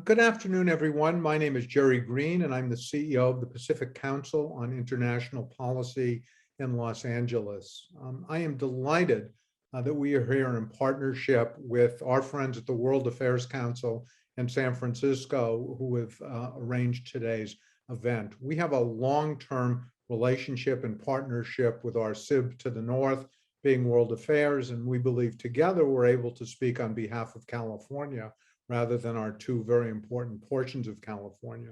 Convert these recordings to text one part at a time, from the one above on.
Good afternoon, everyone. My name is Jerry Green, and I'm the CEO of the Pacific Council on International Policy in Los Angeles. I am delighted that we are here in partnership with our friends at the World Affairs Council in San Francisco, who have arranged today's event. We have a long-term relationship and partnership with our SIB to the north, being World Affairs, and we believe together we're able to speak on behalf of California rather than our two very important portions of California.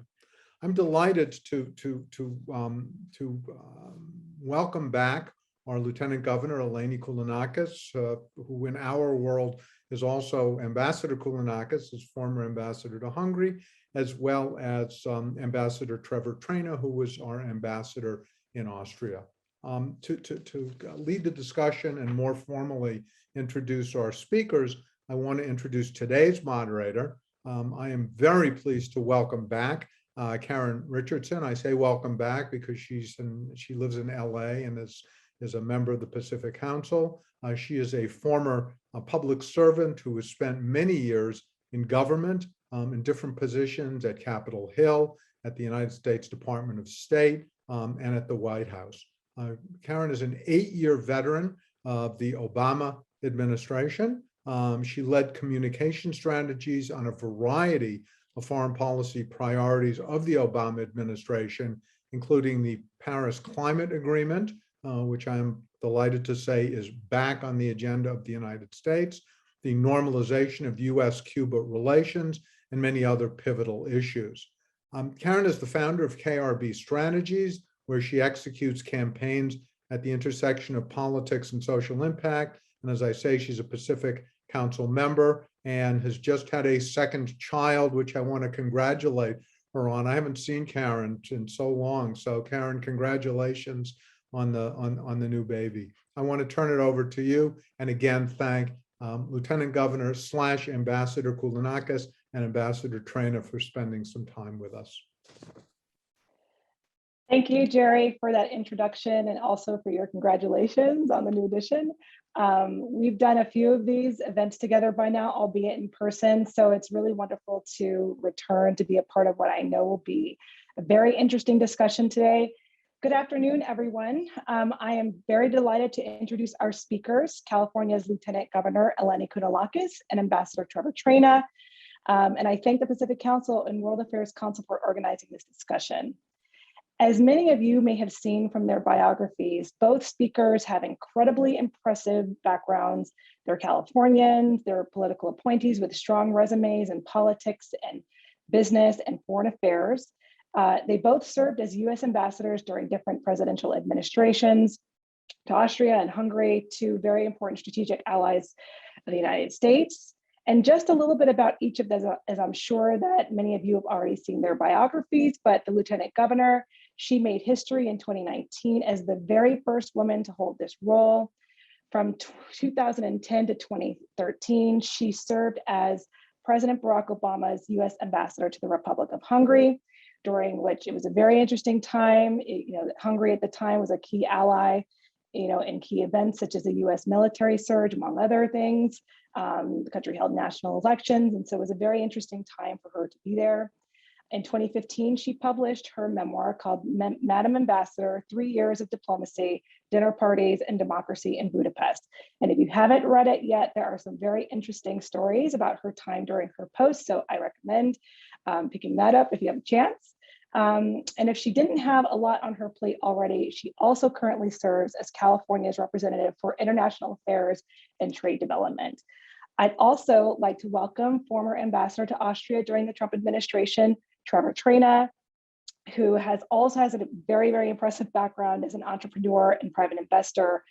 I'm delighted to welcome back our Lieutenant Governor Eleni Kounalakis, who in our world is also Ambassador Kounalakis, is former ambassador to Hungary, as well as Ambassador Trevor Traina, who was our ambassador in Austria. To lead the discussion and more formally introduce our speakers, I want to introduce today's moderator. I am very pleased to welcome back Karen Richardson. I say welcome back because she lives in LA and is a member of the Pacific Council. She is a former public servant who has spent many years in government in different positions at Capitol Hill, at the United States Department of State, and at the White House. Karen is an 8-year veteran of the Obama administration. She led communication strategies on a variety of foreign policy priorities of the Obama administration, including the Paris Climate Agreement, which I'm delighted to say is back on the agenda of the United States, the normalization of US-Cuba relations, and many other pivotal issues. Karen is the founder of KRB Strategies, where she executes campaigns at the intersection of politics and social impact. And as I say, she's a Pacific Council member and has just had a second child, which I want to congratulate her on. I haven't seen Karen in so long. So Karen, congratulations on the new baby. I want to turn it over to you. And again, thank Lieutenant Governor / Ambassador Kounalakis and Ambassador Traina for spending some time with us. Thank you, Jerry, for that introduction and also for your congratulations on the new edition. We've done a few of these events together by now, albeit in person, so it's really wonderful to return to be a part of what I know will be a very interesting discussion today. Good afternoon, everyone. I am very delighted to introduce our speakers, California's Lieutenant Governor Eleni Kounalakis and Ambassador Trevor Traina. And I thank the Pacific Council and World Affairs Council for organizing this discussion. As many of you may have seen from their biographies, both speakers have incredibly impressive backgrounds. They're Californians, they're political appointees with strong resumes in politics and business and foreign affairs. They both served as US ambassadors during different presidential administrations to Austria and Hungary, two very important strategic allies of the United States. And just a little bit about each of them, as I'm sure that many of you have already seen their biographies, but the Lieutenant Governor, she made history in 2019 as the very first woman to hold this role. From 2010 to 2013, she served as President Barack Obama's US ambassador to the Republic of Hungary, during which it was a very interesting time. Hungary at the time was a key ally, in key events such as the US military surge, among other things. The country held national elections, and so it was a very interesting time for her to be there. In 2015, she published her memoir called Madam Ambassador, 3 Years of Diplomacy, Dinner Parties, and Democracy in Budapest. And if you haven't read it yet, there are some very interesting stories about her time during her post, so I recommend picking that up if you have a chance. And if she didn't have a lot on her plate already, she also currently serves as California's representative for international affairs and trade development. I'd also like to welcome former ambassador to Austria during the Trump administration, Trevor Traina, who also has a very, very impressive background as an entrepreneur and private investor,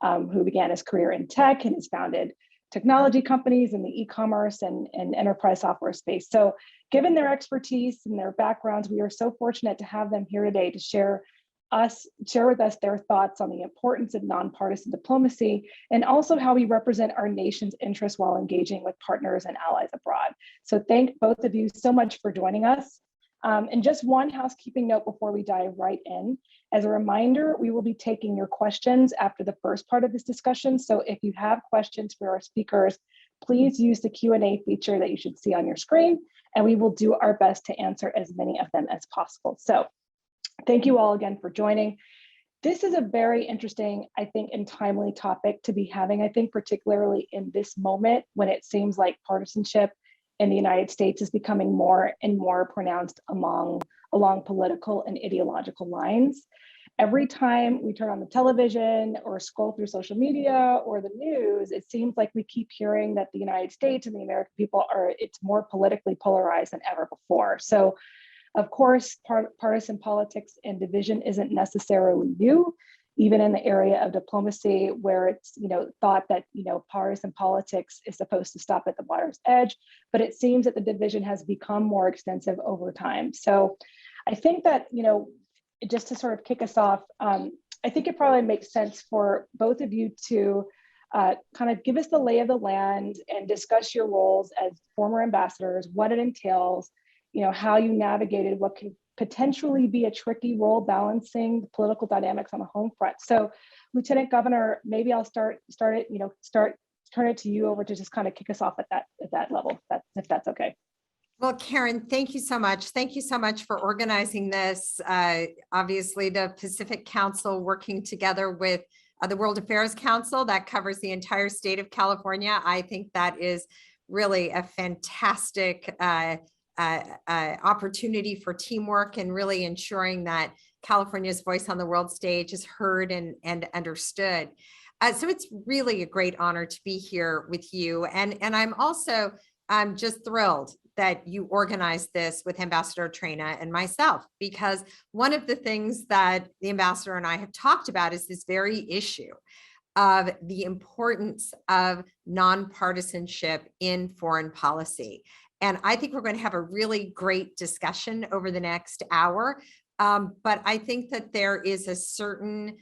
who began his career in tech and has founded technology companies in the e-commerce and enterprise software space. So given their expertise and their backgrounds, we are so fortunate to have them here today to share with us their thoughts on the importance of nonpartisan diplomacy and also how we represent our nation's interests while engaging with partners and allies abroad. So thank both of you so much for joining us. And just one housekeeping note before we dive right in. As a reminder, we will be taking your questions after the first part of this discussion. So if you have questions for our speakers, please use the Q&A feature that you should see on your screen, and we will do our best to answer as many of them as possible. So thank you all again for joining. This is a very interesting, I think, and timely topic to be having, I think, particularly in this moment when it seems like partisanship in the United States is becoming more and more pronounced along political and ideological lines. Every time we turn on the television or scroll through social media or the news, it seems like we keep hearing that the United States and the American people it's more politically polarized than ever before. So of course, partisan politics and division isn't necessarily new, even in the area of diplomacy, where it's thought that partisan politics is supposed to stop at the water's edge, but it seems that the division has become more extensive over time. So I think that just to sort of kick us off, I think it probably makes sense for both of you to kind of give us the lay of the land and discuss your roles as former ambassadors, what it entails, how you navigated what can potentially be a tricky role balancing the political dynamics on the home front. So, Lieutenant Governor, maybe I'll turn it to you over to just kind of kick us off at that level, if that's okay. Well, Karen, thank you so much. Thank you so much for organizing this. Obviously, the Pacific Council working together with the World Affairs Council that covers the entire state of California. I think that is really a fantastic opportunity for teamwork and really ensuring that California's voice on the world stage is heard and understood. So it's really a great honor to be here with you. And I'm also just thrilled that you organized this with Ambassador Traina and myself, because one of the things that the ambassador and I have talked about is this very issue of the importance of nonpartisanship in foreign policy. And I think we're going to have a really great discussion over the next hour. But I think that there is a certain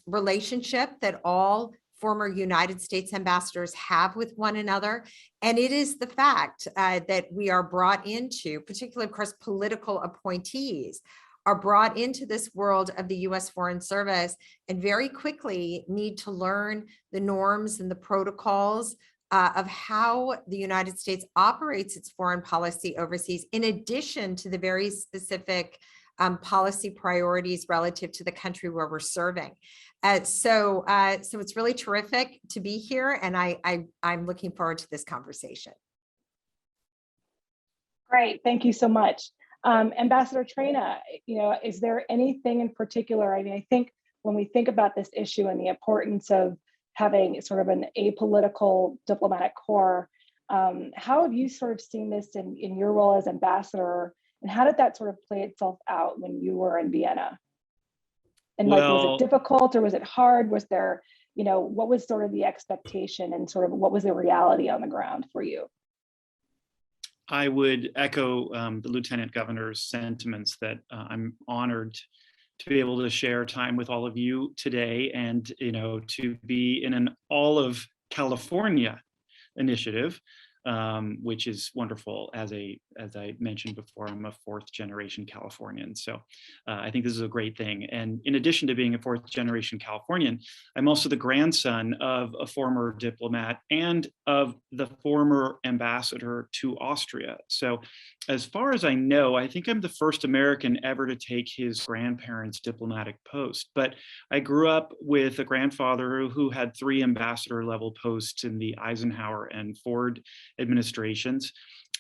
relationship that all former United States ambassadors have with one another. And it is the fact that we are brought into, particularly, of course, political appointees are brought into this world of the U.S. Foreign Service and very quickly need to learn the norms and the protocols of how the United States operates its foreign policy overseas, in addition to the very specific policy priorities relative to the country where we're serving. So it's really terrific to be here, and I'm looking forward to this conversation. Great, thank you so much. Ambassador Traina, is there anything in particular? I mean, I think when we think about this issue and the importance of having sort of an apolitical diplomatic corps, how have you sort of seen this in your role as ambassador, and how did that sort of play itself out when you were in Vienna? And was it difficult or was it hard? Was there, what was sort of the expectation and sort of what was the reality on the ground for you? I would echo the Lieutenant Governor's sentiments that I'm honored to be able to share time with all of you today, and to be in an all of California initiative, which is wonderful. As I mentioned before, I'm a fourth generation Californian, so I think this is a great thing. And in addition to being a fourth generation Californian, I'm also the grandson of a former diplomat and of the former ambassador to Austria. So as far as I know, I think I'm the first American ever to take his grandparents' diplomatic post. But I grew up with a grandfather who had 3 ambassador level posts in the Eisenhower and Ford administrations.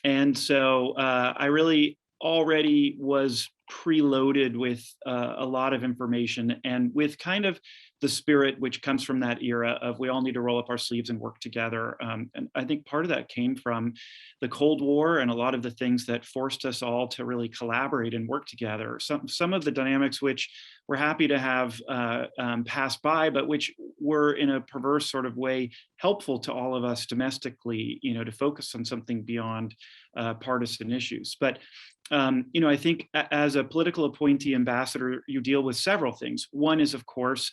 And so I really already was preloaded with a lot of information, and with kind of the spirit which comes from that era of we all need to roll up our sleeves and work together. And I think part of that came from the Cold War and a lot of the things that forced us all to really collaborate and work together. Some of the dynamics which we're happy to have pass by, but which were in a perverse sort of way helpful to all of us domestically, to focus on something beyond partisan issues. But I think as a political appointee ambassador, you deal with several things. One is, of course,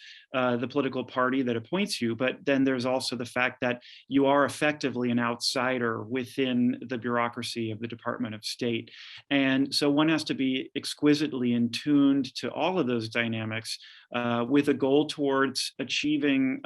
the political party that appoints you, but then there's also the fact that you are effectively an outsider within the bureaucracy of the Department of State. And so one has to be exquisitely in tuned to all of those dynamics with a goal towards achieving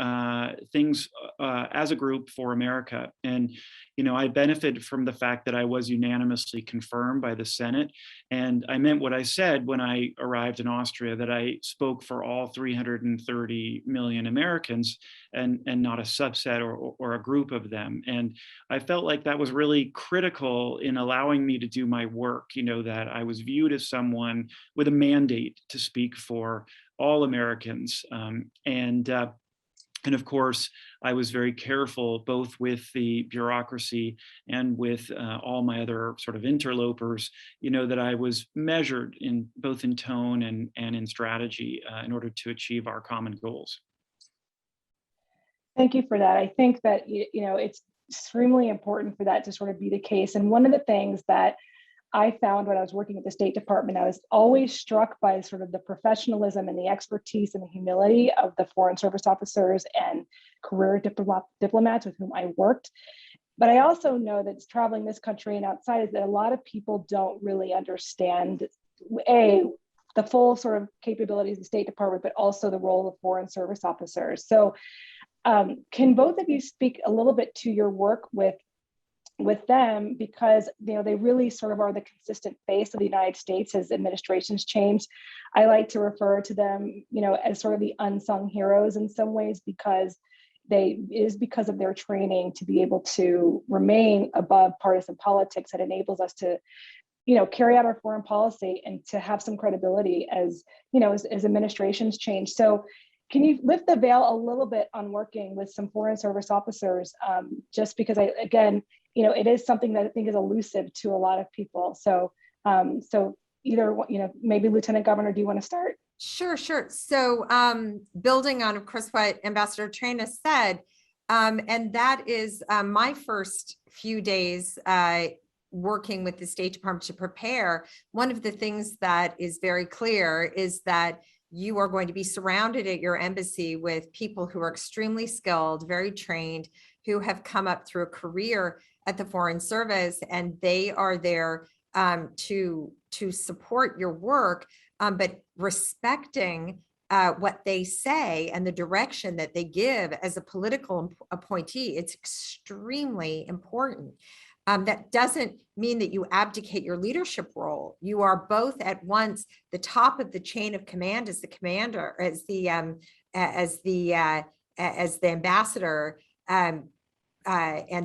things as a group for America. And, you know, I benefited from the fact that I was unanimously confirmed by the Senate. And I meant what I said when I arrived in Austria, that I spoke for all 330 million Americans and not a subset or a group of them. And I felt like that was really critical in allowing me to do my work, you know, that I was viewed as someone with a mandate to speak for all Americans. And of course, I was very careful both with the bureaucracy and with all my other sort of interlopers, you know, that I was measured in both in tone and in strategy in order to achieve our common goals. Thank you for that. I think that, you know, it's extremely important for that to sort of be the case. And one of the things that I found when I was working at the State Department, I was always struck by sort of the professionalism and the expertise and the humility of the Foreign Service officers and career diplomats with whom I worked. But I also know that traveling this country and outside is that a lot of people don't really understand, the full sort of capabilities of the State Department, but also the role of Foreign Service officers. So can both of you speak a little bit to your work with them, because, you know, they really sort of are the consistent face of the United States as administrations change. I like to refer to them, you know, as sort of the unsung heroes in some ways, because it is because of their training to be able to remain above partisan politics that enables us to, you know, carry out our foreign policy and to have some credibility as, you know, as administrations change. So can you lift the veil a little bit on working with some Foreign Service officers? Just because again, you know, it is something that I think is elusive to a lot of people. So, so either, you know, maybe Lieutenant Governor, do you want to start? Sure. So building on, of course, what Ambassador Traina said, and that is my first few days working with the State Department to prepare. One of the things that is very clear is that you are going to be surrounded at your embassy with people who are extremely skilled, very trained, who have come up through a career at the Foreign Service, and they are there to support your work, but respecting what they say and the direction that they give as a political appointee. It's extremely important. That doesn't mean that you abdicate your leadership role. You are both at once the top of the chain of command as the commander, as the ambassador and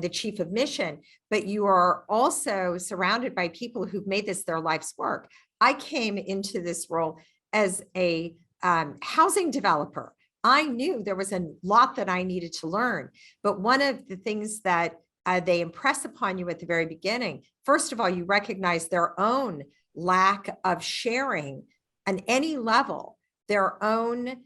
the chief of mission, but you are also surrounded by people who've made this their life's work. I came into this role as a housing developer. I knew there was a lot that I needed to learn, but one of the things that they impress upon you at the very beginning, first of all, you recognize their own lack of sharing on any level, their own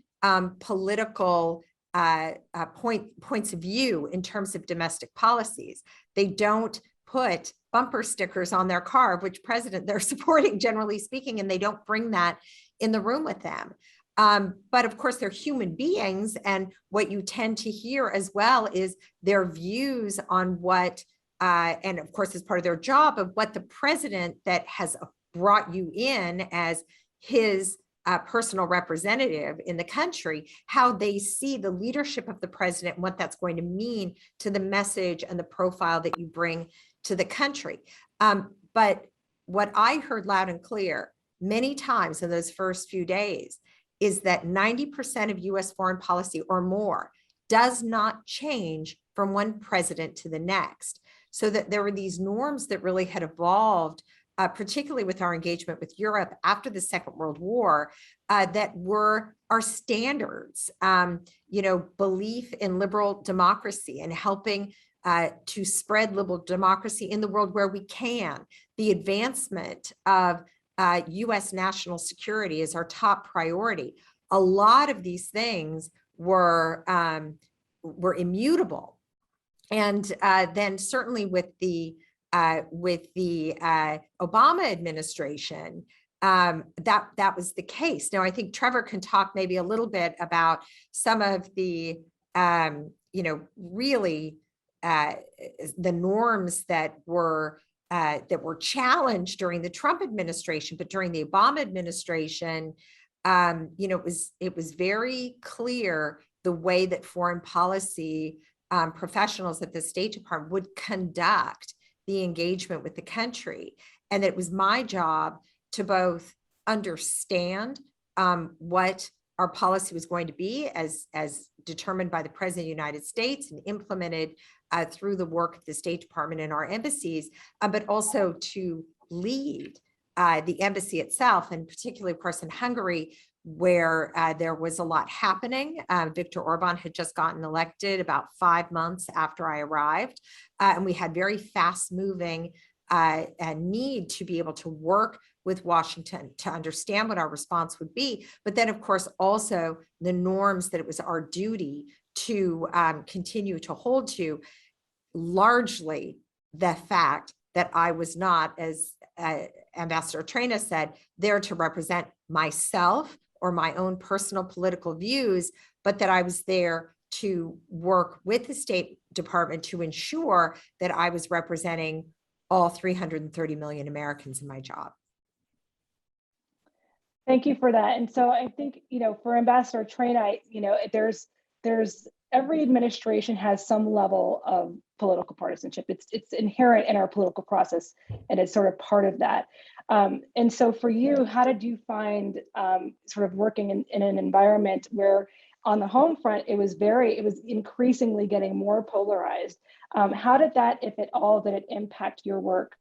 political points of view in terms of domestic policies. They don't put bumper stickers on their car of which president they're supporting, generally speaking, and they don't bring that in the room with them. But of course, they're human beings. And what you tend to hear as well is their views on what, and of course, as part of their job, of what the president that has brought you in as his personal representative in the country, how they see the leadership of the president and what that's going to mean to the message and the profile that you bring to the country. But what I heard loud and clear many times in those first few days is that 90% of US foreign policy or more does not change from one president to the next. So that there were these norms that really had evolved, particularly with our engagement with Europe after the Second World War, that were our standards, you know, belief in liberal democracy and helping to spread liberal democracy in the world where we can, the advancement of US national security is our top priority. A lot of these things were immutable. And then certainly with the Obama administration, that was the case. Now, I think Trevor can talk maybe a little bit about some of the, really the norms that were challenged during the Trump administration, but during the Obama administration, it was very clear the way that foreign policy professionals at the State Department would conduct the engagement with the country. And that it was my job to both understand what our policy was going to be as determined by the President of the United States and implemented through the work of the State Department and our embassies, but also to lead the embassy itself, and particularly, of course, in Hungary, where there was a lot happening. Viktor Orban had just gotten elected about 5 months after I arrived, and we had very fast-moving need to be able to work with Washington to understand what our response would be, but then, of course, also the norms that it was our duty to continue to hold to, largely the fact that I was not, as Ambassador Traina said, there to represent myself or my own personal political views, but that I was there to work with the State Department to ensure that I was representing all 330 million Americans in my job. Thank you for that. And so I think, for Ambassador Traina, there's every administration has some level of political partisanship. It's inherent in our political process, and it's sort of part of that. And so for you, how did you find sort of working in an environment where on the home front, it was increasingly getting more polarized? How did that, if at all, did it impact your work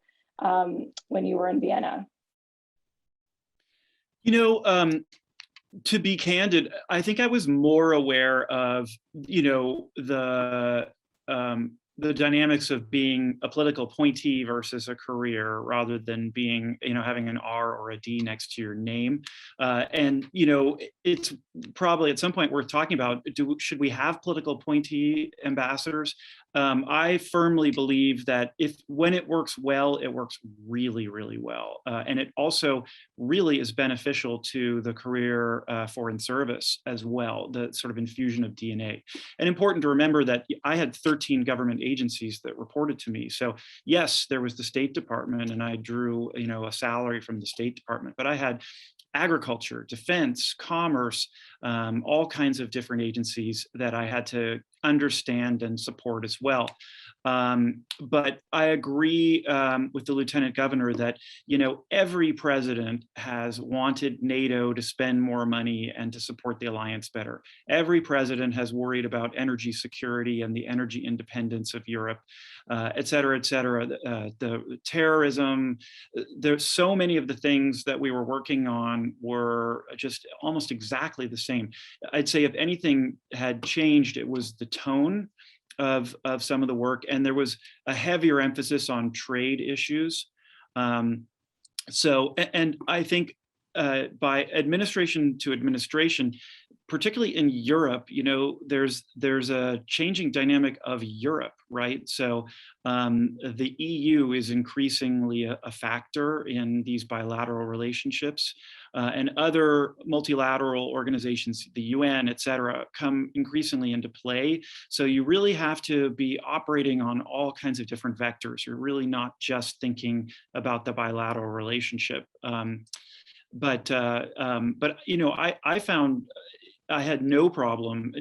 when you were in Vienna? To be candid, I think I was more aware of, the dynamics of being a political appointee versus a career, rather than being, having an R or a D next to your name. And it's probably at some point worth talking about, should we have political appointee ambassadors? I firmly believe that when it works well, it works really, really well. And it also really is beneficial to the career foreign service as well, the sort of infusion of DNA. And important to remember that I had 13 government agencies that reported to me. So yes, there was the State Department, and I drew, a salary from the State Department, but I had agriculture, defense, commerce, all kinds of different agencies that I had to understand and support as well. But I agree with the Lieutenant Governor that, every president has wanted NATO to spend more money and to support the alliance better. Every president has worried about energy security and the energy independence of Europe, et cetera, et cetera. The terrorism, there's so many of the things that we were working on were just almost exactly the same. I'd say if anything had changed, it was the tone of some of the work, and there was a heavier emphasis on trade issues. And I think by administration to administration, particularly in Europe, there's a changing dynamic of Europe, right? So the EU is increasingly a factor in these bilateral relationships, and other multilateral organizations, the UN, et cetera, come increasingly into play. So you really have to be operating on all kinds of different vectors. You're really not just thinking about the bilateral relationship. But I found I had no problem.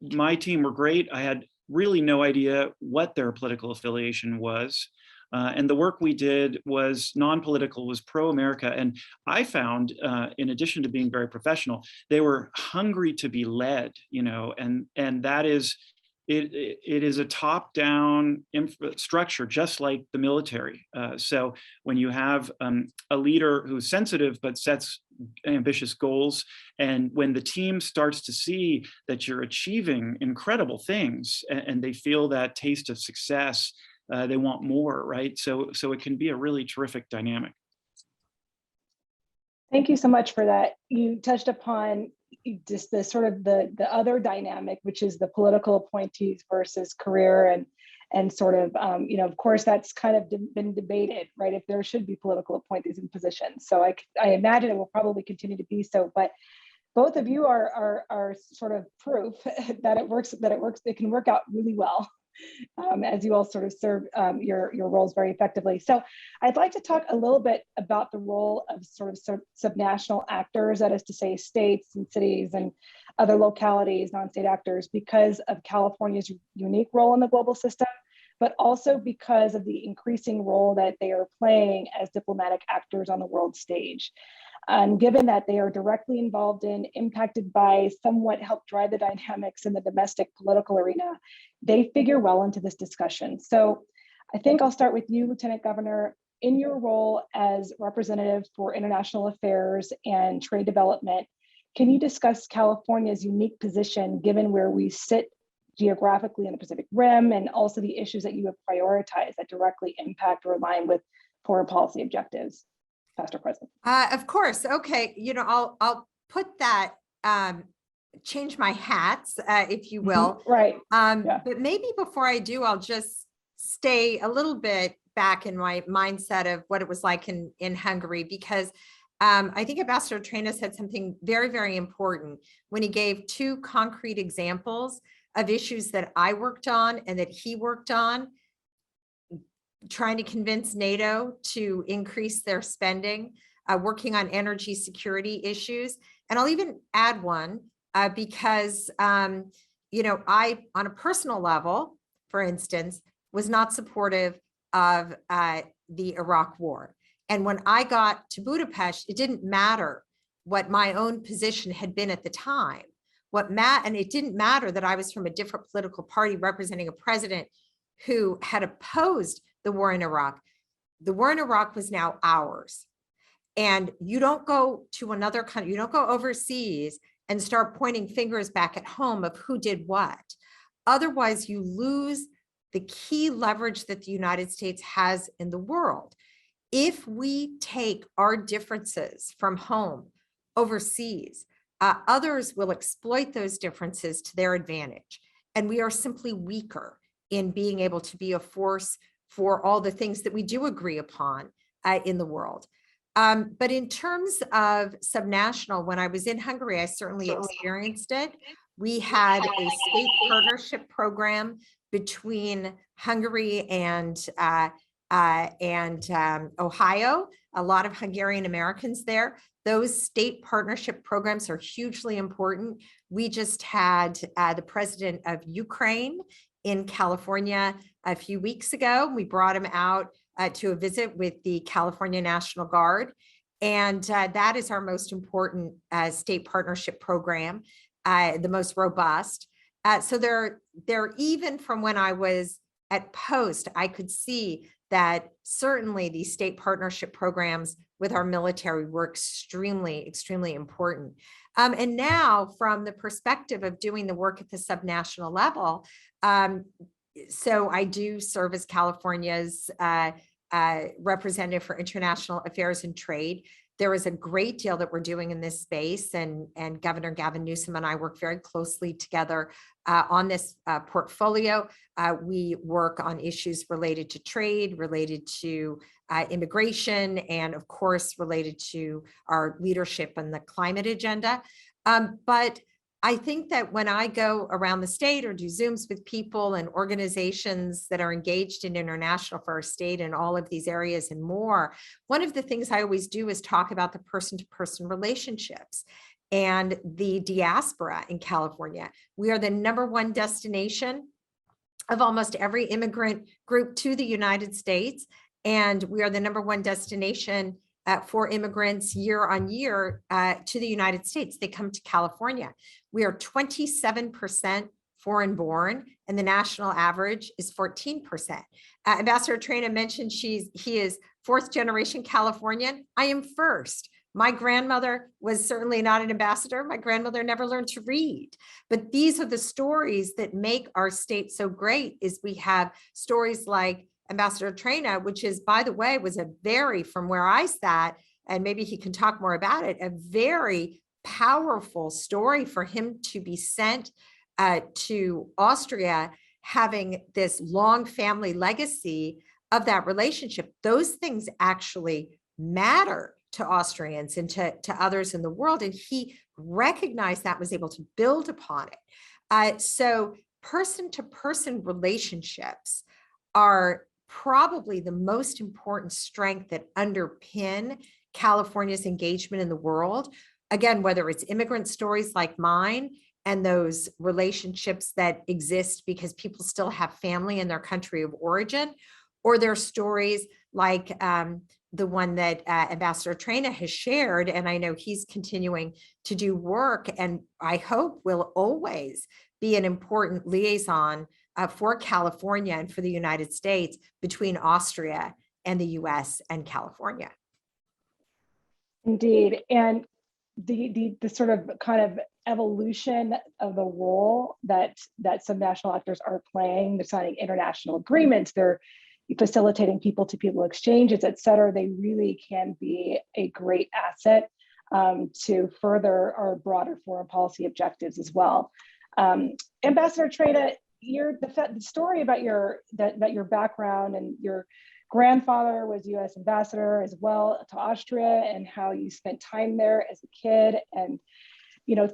My team were great. I had really no idea what their political affiliation was. And the work we did was non-political, was pro-America. And I found, in addition to being very professional, they were hungry to be led, and that is, it is a top-down structure, just like the military. So when you have a leader who's sensitive but sets ambitious goals, and when the team starts to see that you're achieving incredible things, and they feel that taste of success, they want more, right? So it can be a really terrific dynamic. Thank you so much for that. You touched upon just the sort of the other dynamic, which is the political appointees versus career. And sort of, of course, that's kind of been debated, right? If there should be political appointees in positions. So I imagine it will probably continue to be so, but both of you are sort of proof that it works, it can work out really well. As you all sort of serve your roles very effectively. So I'd like to talk a little bit about the role of sort of subnational actors, that is to say states and cities and other localities, non-state actors, because of California's unique role in the global system, but also because of the increasing role that they are playing as diplomatic actors on the world stage. And given that they are directly involved in, impacted by, somewhat help drive the dynamics in the domestic political arena, they figure well into this discussion. So I think I'll start with you, Lieutenant Governor. In your role as representative for international affairs and trade development, can you discuss California's unique position given where we sit geographically in the Pacific Rim, and also the issues that you have prioritized that directly impact or align with foreign policy objectives? Pastor President. Of course. Okay. I'll put that, change my hats, if you will. Right. But maybe before I do, I'll just stay a little bit back in my mindset of what it was like in Hungary, because I think Ambassador Traina said something very, very important when he gave two concrete examples of issues that I worked on and that he worked on, trying to convince NATO to increase their spending, working on energy security issues. And I'll even add one because, I, on a personal level, for instance, was not supportive of the Iraq war. And when I got to Budapest, it didn't matter what my own position had been at the time. And it didn't matter that I was from a different political party representing a president who had opposed the war in Iraq. The war in Iraq was now ours. And you don't go to another country, you don't go overseas and start pointing fingers back at home of who did what. Otherwise, you lose the key leverage that the United States has in the world. If we take our differences from home overseas, others will exploit those differences to their advantage. And we are simply weaker in being able to be a force for all the things that we do agree upon in the world. But in terms of subnational, when I was in Hungary, I certainly experienced it. We had a state partnership program between Hungary and Ohio, a lot of Hungarian Americans there. Those state partnership programs are hugely important. We just had the president of Ukraine in California a few weeks ago. We brought him out to a visit with the California National Guard. And that is our most important state partnership program, the most robust. So there, even from when I was at Post, I could see that certainly these state partnership programs with our military were extremely, extremely important. And now from the perspective of doing the work at the subnational level, so I do serve as California's representative for international affairs and trade. There is a great deal that we're doing in this space, and Governor Gavin Newsom and I work very closely together on this portfolio. We work on issues related to trade, related to immigration, and of course, related to our leadership on the climate agenda. But I think that when I go around the state or do Zooms with people and organizations that are engaged in international for our state and all of these areas and more, one of the things I always do is talk about the person-to-person relationships and the diaspora in California. We are the #1 destination of almost every immigrant group to the United States. And we are the #1 destination for immigrants year on year to the United States. They come to California. We are 27% foreign born, and the national average is 14%. Ambassador Traina mentioned he is 4th generation Californian. I am 1st. My grandmother was certainly not an ambassador. My grandmother never learned to read. But these are the stories that make our state so great, is we have stories like Ambassador Traina, which is, by the way, was from where I sat, and maybe he can talk more about it, a very powerful story for him to be sent to Austria having this long family legacy of that relationship, those things actually matter to Austrians and to others in the world. And he recognized that, was able to build upon it. So person-to-person relationships are probably the most important strength that underpin California's engagement in the world. Again, whether it's immigrant stories like mine and those relationships that exist because people still have family in their country of origin, or their stories like the one that Ambassador Traina has shared, and I know he's continuing to do work, and I hope will always be an important liaison for California and for the United States between Austria and the US and California. Indeed. And the sort of kind of evolution of the role that some national actors are playing, they're signing international agreements, they're facilitating people-to-people exchanges, et cetera, they really can be a great asset to further our broader foreign policy objectives as well. Ambassador Traina, the story about your background, and your grandfather was U.S. ambassador as well to Austria, and how you spent time there as a kid, and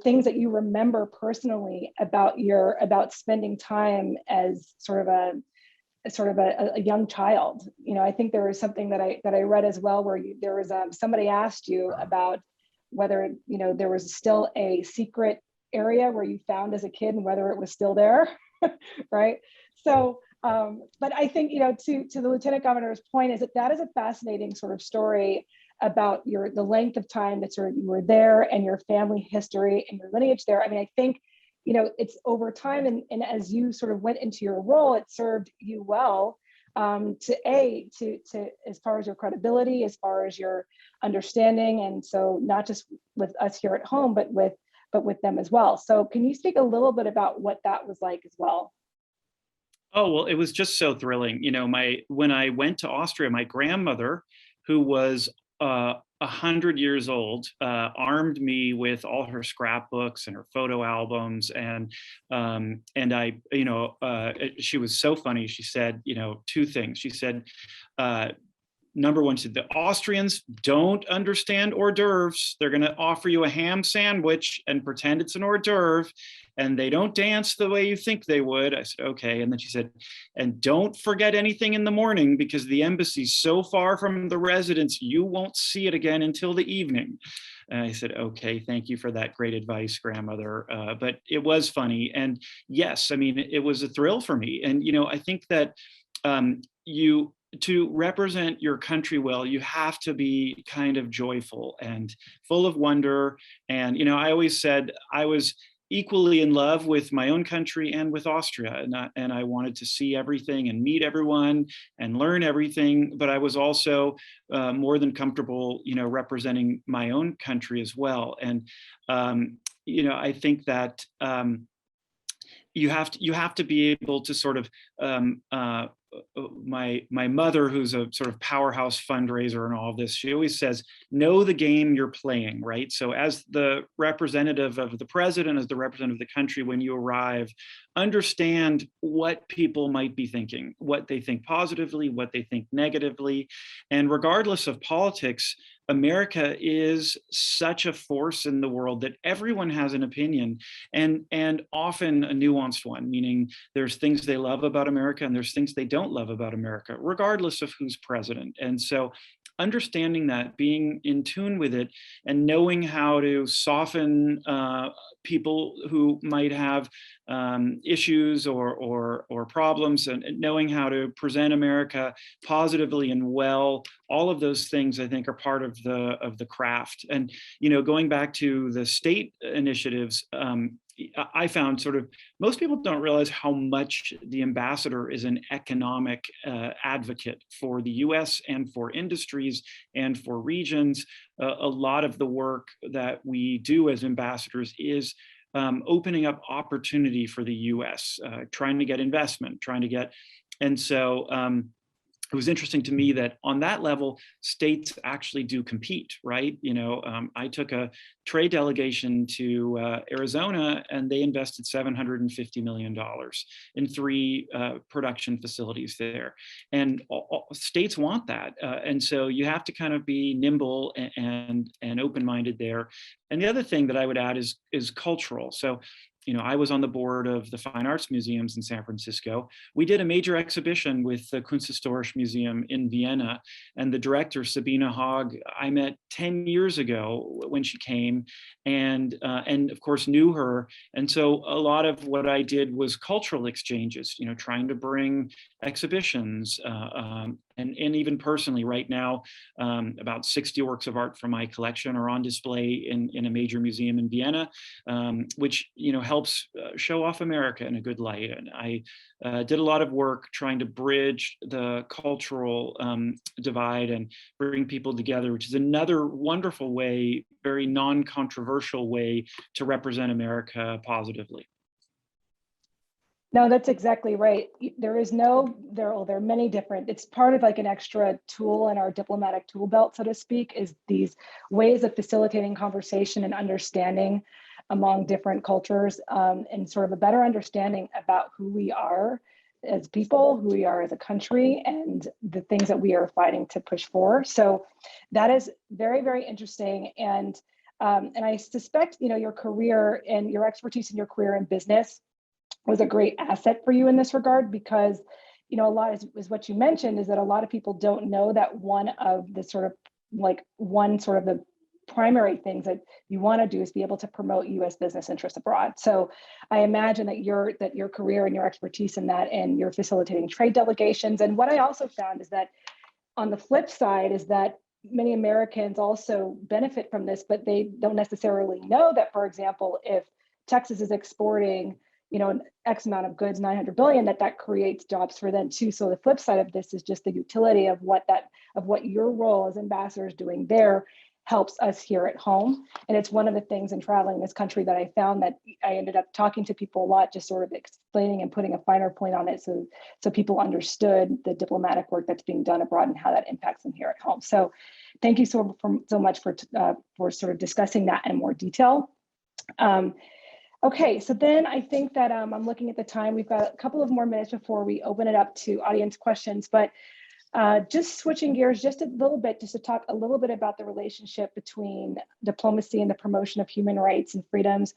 things that you remember personally about spending time as sort of a young child. I think there was something that I read as well, where there was somebody asked you about whether there was still a secret area where you found as a kid and whether it was still there, right? So, but I think to the Lieutenant Governor's point is that is a fascinating sort of story about the length of time that you were there, and your family history and your lineage there. I mean, I think it's over time, and as you sort of went into your role, it served you well to as far as your credibility, as far as your understanding, and so not just with us here at home, but with them as well. So can you speak a little bit about what that was like as well? Oh, well, it was just so thrilling. When I went to Austria, my grandmother, who was 100 years old, armed me with all her scrapbooks and her photo albums, and I, she was so funny. She said, two things. She said, number one, she said, the Austrians don't understand hors d'oeuvres. They're going to offer you a ham sandwich and pretend it's an hors d'oeuvre, and they don't dance the way you think they would. I said, okay. And then she said, and don't forget anything in the morning, because the embassy's so far from the residence, you won't see it again until the evening. And I said, okay, thank you for that great advice, grandmother. But it was funny. And yes, I mean, it was a thrill for me. And, I think that to represent your country well, you have to be kind of joyful and full of wonder. And, I always said I was equally in love with my own country and with Austria. And I wanted to see everything and meet everyone and learn everything. But I was also more than comfortable, representing my own country as well. And, I think that you have to be able to sort of my mother, who's a sort of powerhouse fundraiser and all of this, she always says, know the game you're playing, right? So as the representative of the president, as the representative of the country, when you arrive, understand what people might be thinking, what they think positively, what they think negatively. And regardless of politics, America is such a force in the world that everyone has an opinion, and often a nuanced one, meaning there's things they love about America and there's things they don't love about America, regardless of who's president. And so understanding that, being in tune with it, and knowing how to soften people who might have issues or problems, and knowing how to present America positively and well, all of those things I think are part of the craft. And going back to the state initiatives, I found sort of most people don't realize how much the ambassador is an economic advocate for the US and for industries and for regions. A lot of the work that we do as ambassadors is opening up opportunity for the US, trying to get investment, and so it was interesting to me that on that level, states actually do compete, right? I took a trade delegation to Arizona, and they invested $750 million in 3 production facilities there. And states want that. And so you have to kind of be nimble and open-minded there. And the other thing that I would add is cultural. So, I was on the board of the Fine Arts Museums in San Francisco. We did a major exhibition with the Kunsthistorische Museum in Vienna, and the director, Sabine Haag, I met 10 years ago when she came, and of course knew her. And so a lot of what I did was cultural exchanges, trying to bring exhibitions, and even personally right now, about 60 works of art from my collection are on display in a major museum in Vienna, which helps show off America in a good light. And I did a lot of work trying to bridge the cultural divide and bring people together, which is another wonderful way, very non-controversial way to represent America positively. No, that's exactly right. There are many different, it's part of like an extra tool in our diplomatic tool belt, so to speak, is these ways of facilitating conversation and understanding among different cultures, and sort of a better understanding about who we are as people, who we are as a country, and the things that we are fighting to push for. So that is very, very interesting. And I suspect, your career and your expertise in your career in business was a great asset for you in this regard, because, a lot is what you mentioned, is that a lot of people don't know that one of the primary things that you want to do is be able to promote U.S. business interests abroad. So I imagine that your career and your expertise in that, and your facilitating trade delegations. And what I also found is that on the flip side is that many Americans also benefit from this, but they don't necessarily know that, for example, if Texas is exporting an X amount of goods, 900 billion, that creates jobs for them too. So the flip side of this is just the utility of what your role as ambassador is doing there helps us here at home. And it's one of the things in traveling this country that I found that I ended up talking to people a lot, just sort of explaining and putting a finer point on it, so people understood the diplomatic work that's being done abroad and how that impacts them here at home. So thank you so much for sort of discussing that in more detail. Okay, so then I think that I'm looking at the time. We've got a couple of more minutes before we open it up to audience questions, but just switching gears just a little bit, just to talk a little bit about the relationship between diplomacy and the promotion of human rights and freedoms.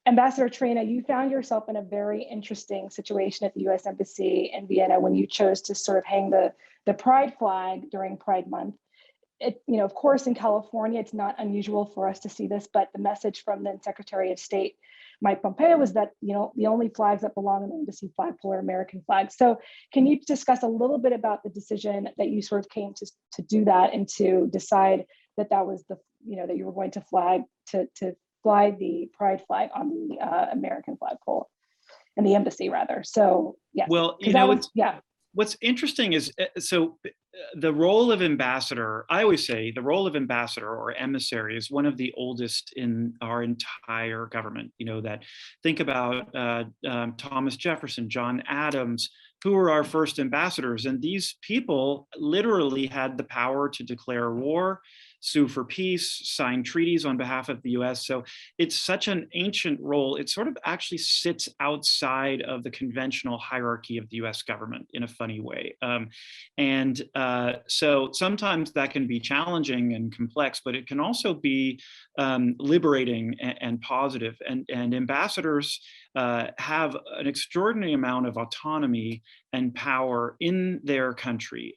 Ambassador Traina, you found yourself in a very interesting situation at the U.S. Embassy in Vienna when you chose to sort of hang the Pride flag during Pride Month. Of course, in California, it's not unusual for us to see this, but the message from then Secretary of State Mike Pompeo was that, the only flags that belong in the embassy flagpole are American flags. So can you discuss a little bit about the decision that you sort of came to do that, and to decide that was that you were going to fly the Pride flag on the American flagpole and the embassy rather. So yeah. Well, what's interesting is, the role of ambassador, I always say the role of ambassador or emissary is one of the oldest in our entire government. Think about Thomas Jefferson, John Adams, who were our first ambassadors. And these people literally had the power to declare war, sue for peace, sign treaties on behalf of the US. So it's such an ancient role. It sort of actually sits outside of the conventional hierarchy of the US government in a funny way. So sometimes that can be challenging and complex, but it can also be liberating and positive. And ambassadors have an extraordinary amount of autonomy and power in their country.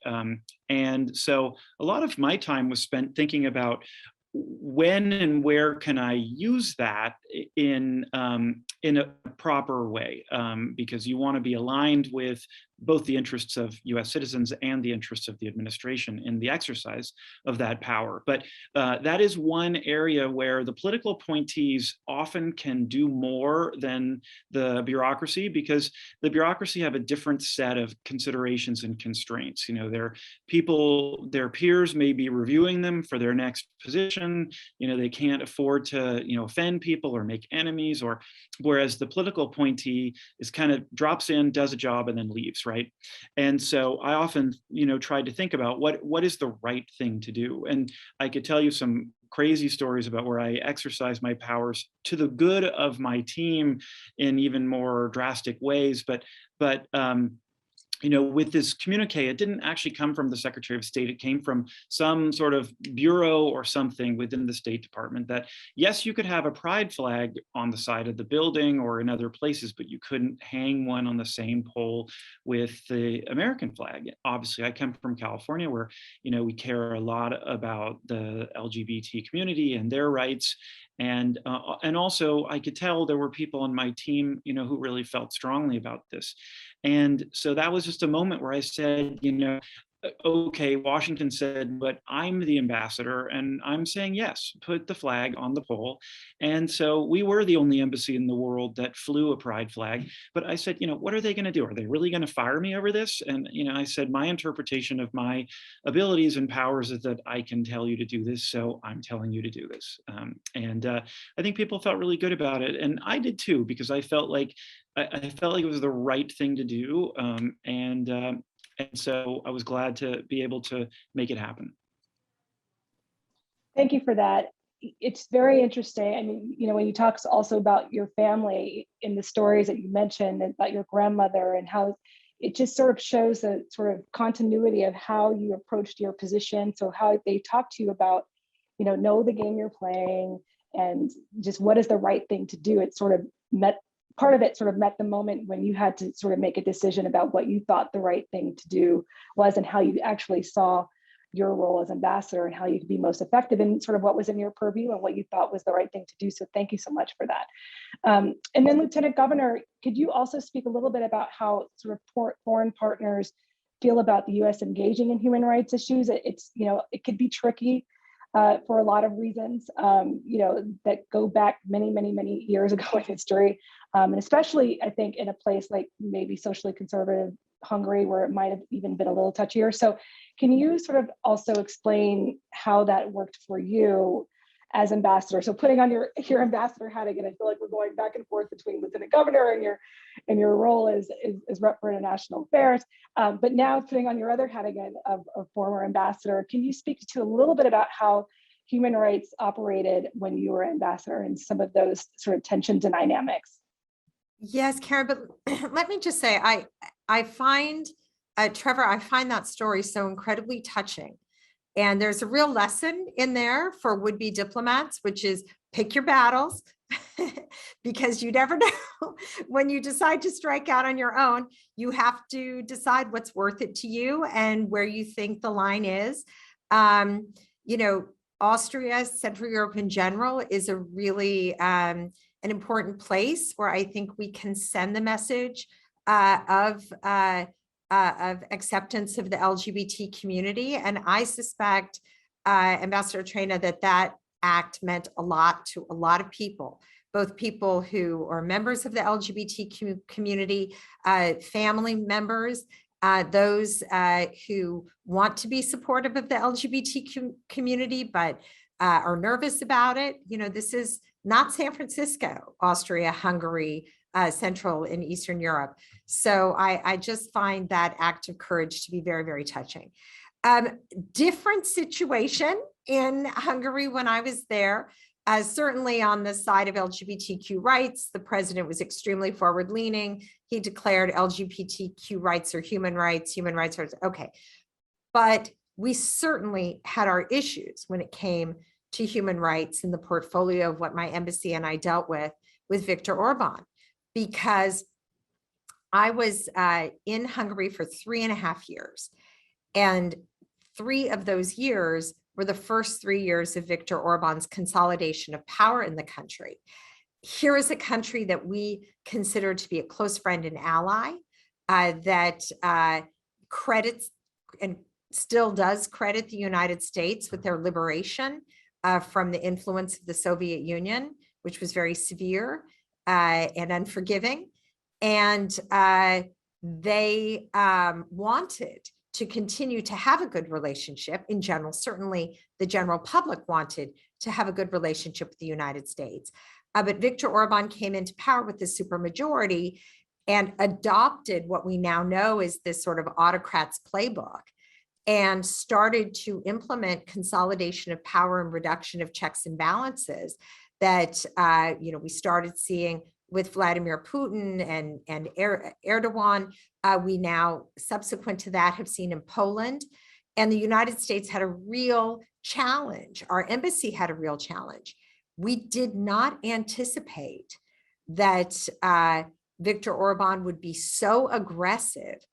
And so a lot of my time was spent thinking about when and where can I use that in a proper way, because you want to be aligned with both the interests of US citizens and the interests of the administration in the exercise of that power. But that is one area where the political appointees often can do more than the bureaucracy, because the bureaucracy have a different set of considerations and constraints. Their peers may be reviewing them for their next position. They can't afford to, offend people or make enemies, whereas the political appointee is kind of drops in, does a job, and then leaves, politics, right? And so I often, tried to think about what is the right thing to do. And I could tell you some crazy stories about where I exercise my powers to the good of my team in even more drastic ways. But with this communique, it didn't actually come from the Secretary of State. It came from some sort of bureau or something within the State Department that, yes, you could have a pride flag on the side of the building or in other places, but you couldn't hang one on the same pole with the American flag. Obviously, I come from California where, we care a lot about the LGBT community and their rights. And also I could tell there were people on my team, who really felt strongly about this. And so that was just a moment where I said, okay, Washington said, but I'm the ambassador and I'm saying, yes, put the flag on the pole. And so we were the only embassy in the world that flew a pride flag. But I said, what are they going to do? Are they really going to fire me over this? And, I said, my interpretation of my abilities and powers is that I can tell you to do this. So I'm telling you to do this. I think people felt really good about it. And I did too, because I felt like it was the right thing to do. And so I was glad to be able to make it happen. Thank you for that. It's very interesting. I mean, when you talk also about your family in the stories that you mentioned about your grandmother and how it just sort of shows the sort of continuity of how you approached your position. So how they talk to you about, know the game you're playing and just what is the right thing to do. It sort of part of it sort of met the moment when you had to sort of make a decision about what you thought the right thing to do was and how you actually saw your role as ambassador and how you could be most effective and sort of what was in your purview and what you thought was the right thing to do. So thank you so much for that. And then Lieutenant Governor, could you also speak a little bit about how sort of foreign partners feel about the US engaging in human rights issues? It's, it could be tricky for a lot of reasons, that go back many, many, many years ago in history. And especially, I think, in a place like maybe socially conservative Hungary, where it might have even been a little touchier. So can you sort of also explain how that worked for you as ambassador? So putting on your ambassador hat again, I feel like we're going back and forth between Lieutenant Governor and your role as rep for international affairs. But now putting on your other hat again of former ambassador, can you speak to a little bit about how human rights operated when you were ambassador and some of those sort of tensions and dynamics? Yes, Karen, but let me just say, I find, Trevor, I find that story so incredibly touching. And there's a real lesson in there for would-be diplomats, which is pick your battles, because you never know when you decide to strike out on your own, you have to decide what's worth it to you and where you think the line is. Austria, Central Europe in general is a really an important place where I think we can send the message of acceptance of the LGBT community. And I suspect, Ambassador Traina, that act meant a lot to a lot of people, both people who are members of the LGBT community, family members, those who want to be supportive of the LGBT community, but are nervous about it. This is not San Francisco, Austria, Hungary, Central and Eastern Europe. So I just find that act of courage to be very, very touching. Different situation in Hungary when I was there. Certainly on the side of LGBTQ rights, the president was extremely forward-leaning. He declared LGBTQ rights are human rights are okay. But we certainly had our issues when it came to human rights in the portfolio of what my embassy and I dealt with Viktor Orban, because I was in Hungary for 3.5 years. And 3 of those years were the first 3 years of Viktor Orban's consolidation of power in the country. Here is a country that we consider to be a close friend and ally, that credits and still does credit the United States with their liberation from the influence of the Soviet Union, which was very severe and unforgiving. And they wanted to continue to have a good relationship in general. Certainly the general public wanted to have a good relationship with the United States. But Viktor Orban came into power with the supermajority, and adopted what we now know is this sort of autocrat's playbook, and started to implement consolidation of power and reduction of checks and balances that we started seeing with Vladimir Putin and Erdogan. We now, subsequent to that, have seen in Poland. And the United States had a real challenge. Our embassy had a real challenge. We did not anticipate that Viktor Orban would be so aggressive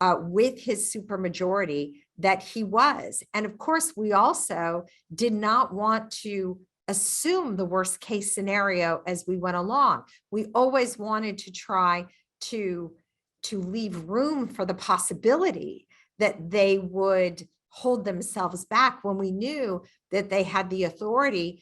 with his supermajority that he was. And of course, we also did not want to assume the worst case scenario as we went along. We always wanted to try to leave room for the possibility that they would hold themselves back when we knew that they had the authority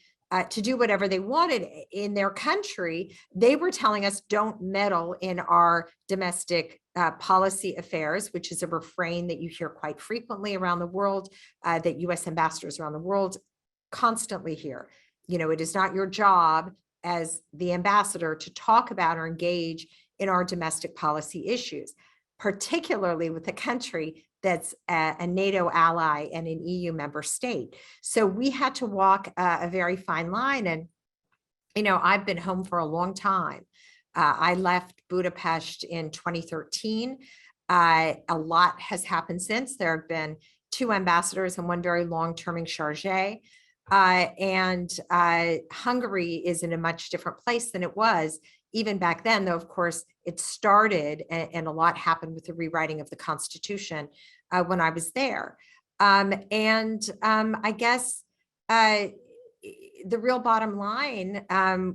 to do whatever they wanted in their country. They were telling us, don't meddle in our domestic policy affairs, which is a refrain that you hear quite frequently around the world, that US ambassadors around the world constantly hear. It is not your job as the ambassador to talk about or engage in our domestic policy issues, particularly with a country that's a NATO ally and an EU member state. So we had to walk a very fine line. And, I've been home for a long time. I left Budapest in 2013. A lot has happened since. There have been 2 ambassadors and 1 very long-terming chargé. And Hungary is in a much different place than it was even back then, though, of course, it started and a lot happened with the rewriting of the Constitution when I was there. I guess the real bottom line,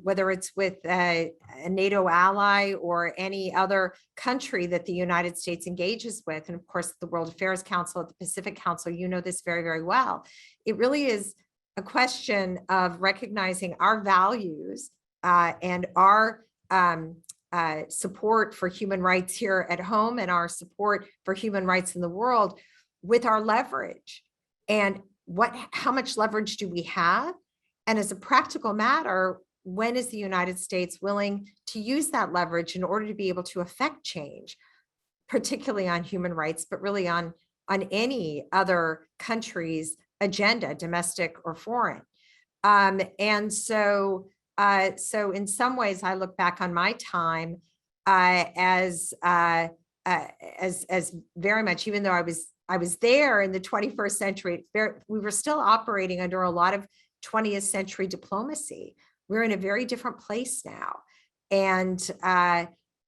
whether it's with a NATO ally or any other country that the United States engages with, and of course, the World Affairs Council, at the Pacific Council, this very, very well. It really is a question of recognizing our values and our support for human rights here at home and our support for human rights in the world with our leverage. And how much leverage do we have? And as a practical matter, when is the United States willing to use that leverage in order to be able to affect change, particularly on human rights, but really on any other country's agenda, domestic or foreign? So in some ways, I look back on my time as very much, even though I was there in the 21st century, we were still operating under a lot of 20th century diplomacy. We're in a very different place now. And